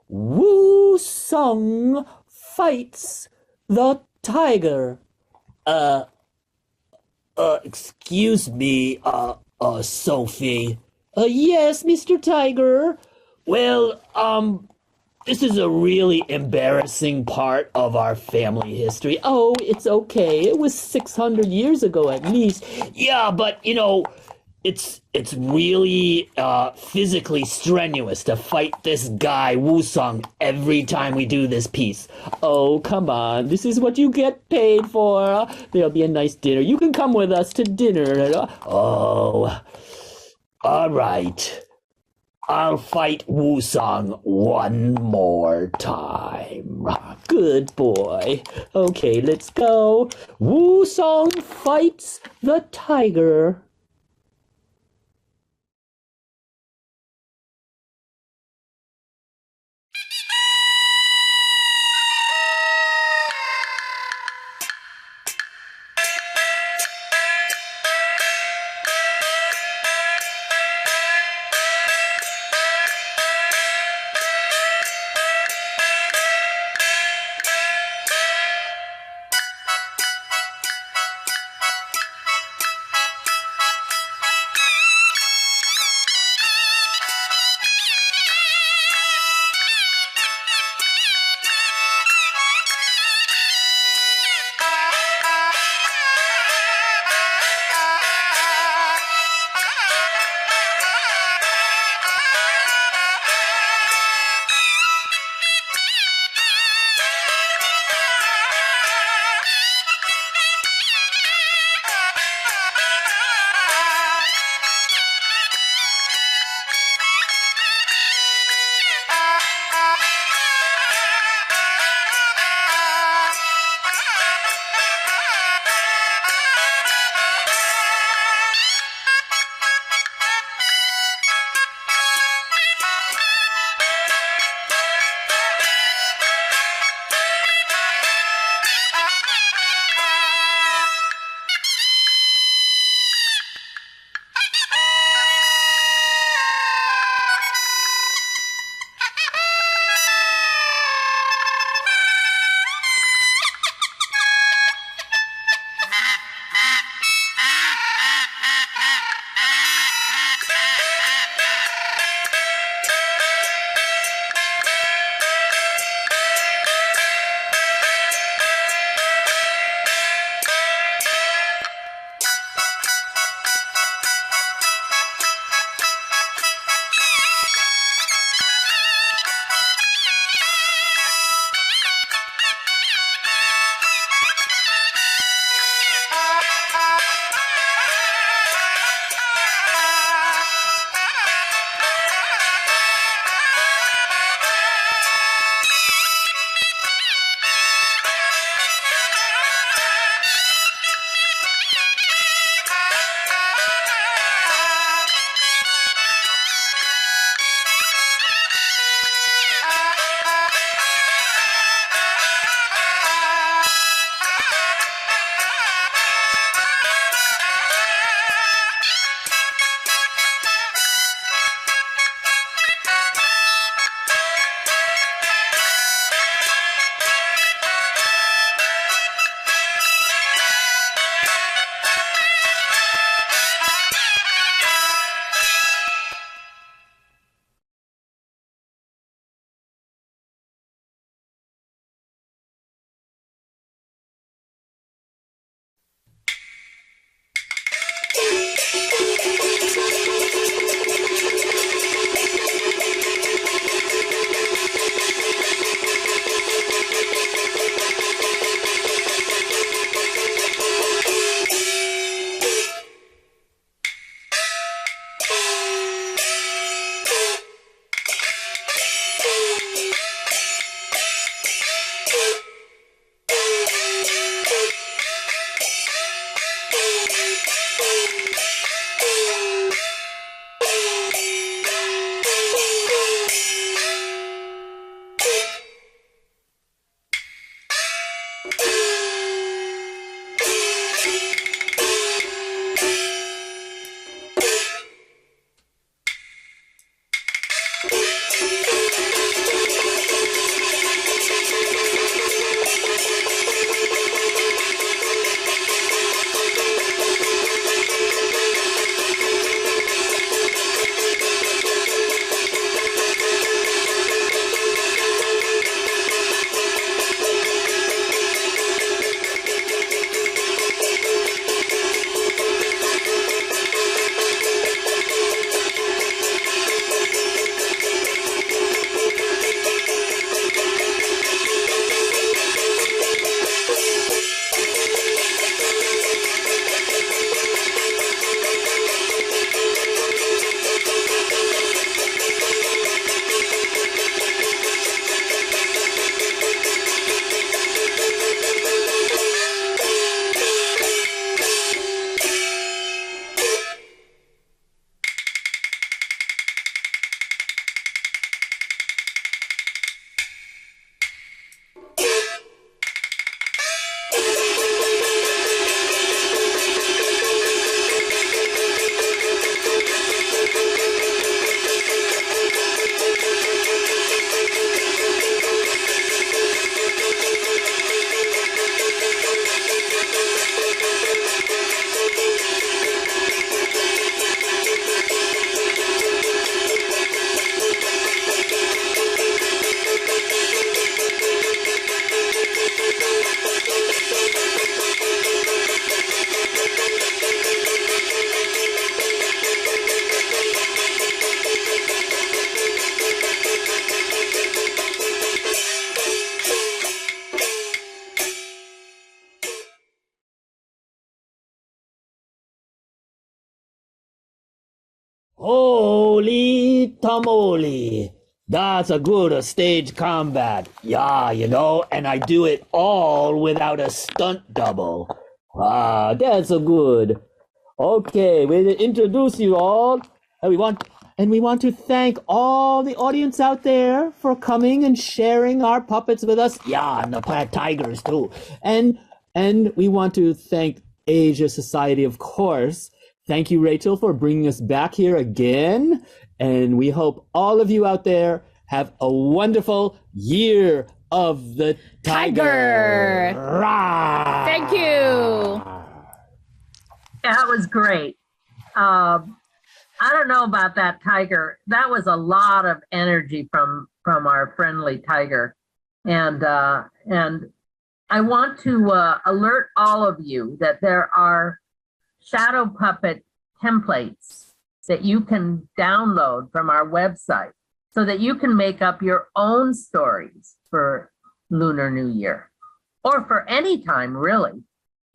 Speaker 20: Wu Song Fights the Tiger. Excuse me, Sophie. Yes, Mr. Tiger. Well, this is a really embarrassing part of our family history. Oh, it's okay. It was 600 years ago at least. Yeah, but, you know, it's really physically strenuous to fight this guy, Wusong, every time we do this piece. Oh, come on. This is what you get paid for. There'll be a nice dinner. You can come with us to dinner. Oh, all right. I'll fight Wusong one more time. Good boy. Okay, let's go. Wusong fights the tiger.
Speaker 18: Holy tamale. That's a good stage combat. Yeah, you know, and I do it all without a stunt double. Ah, that's a good. Okay, we'll introduce you all. And we want to thank all the audience out there for coming and sharing our puppets with us. Yeah, and the tigers too. And we want to thank Asia Society, of course. Thank you, Rachel, for bringing us back here again. And we hope all of you out there have a wonderful year of the tiger. Rah!
Speaker 19: Thank you.
Speaker 2: That was great. I don't know about that tiger. That was a lot of energy from our friendly tiger. And I want to alert all of you that there are shadow puppet templates that you can download from our website so that you can make up your own stories for Lunar New Year or for any time, really.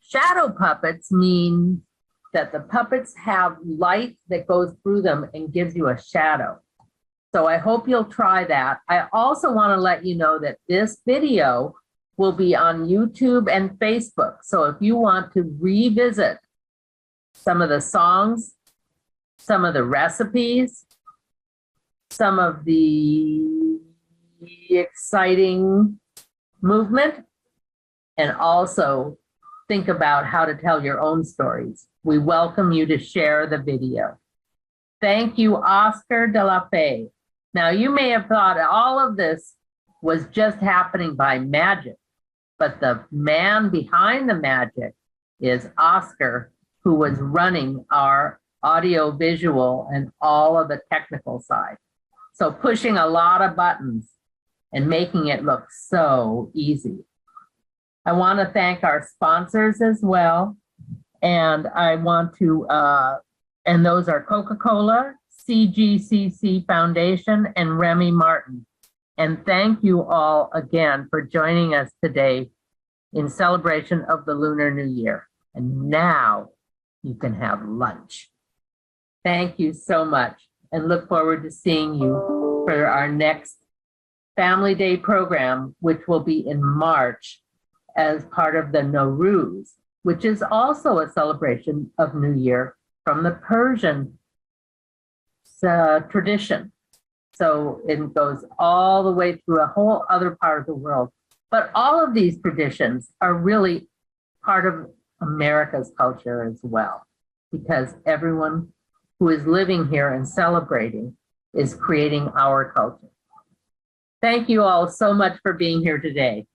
Speaker 2: Shadow puppets mean that the puppets have light that goes through them and gives you a shadow. So I hope you'll try that. I also want to let you know that this video will be on YouTube and Facebook. So if you want to revisit some of the songs, some of the recipes, some of the exciting movement, and also think about how to tell your own stories, we welcome you to share the video. Thank you, Oscar de la Fe. Now, you may have thought all of this was just happening by magic, but the man behind the magic is Oscar, who was running our audio visual and all of the technical side. So pushing a lot of buttons and making it look so easy. I want to thank our sponsors as well. And I want to, and those are Coca-Cola, CGCC Foundation, and Remy Martin. And thank you all again for joining us today in celebration of the Lunar New Year. And now you can have lunch. Thank you so much, and look forward to seeing you for our next Family Day program, which will be in March as part of the Nowruz, which is also a celebration of New Year from the Persian tradition. So it goes all the way through a whole other part of the world. But all of these traditions are really part of America's culture as well, because everyone who is living here and celebrating is creating our culture. Thank you all so much for being here today.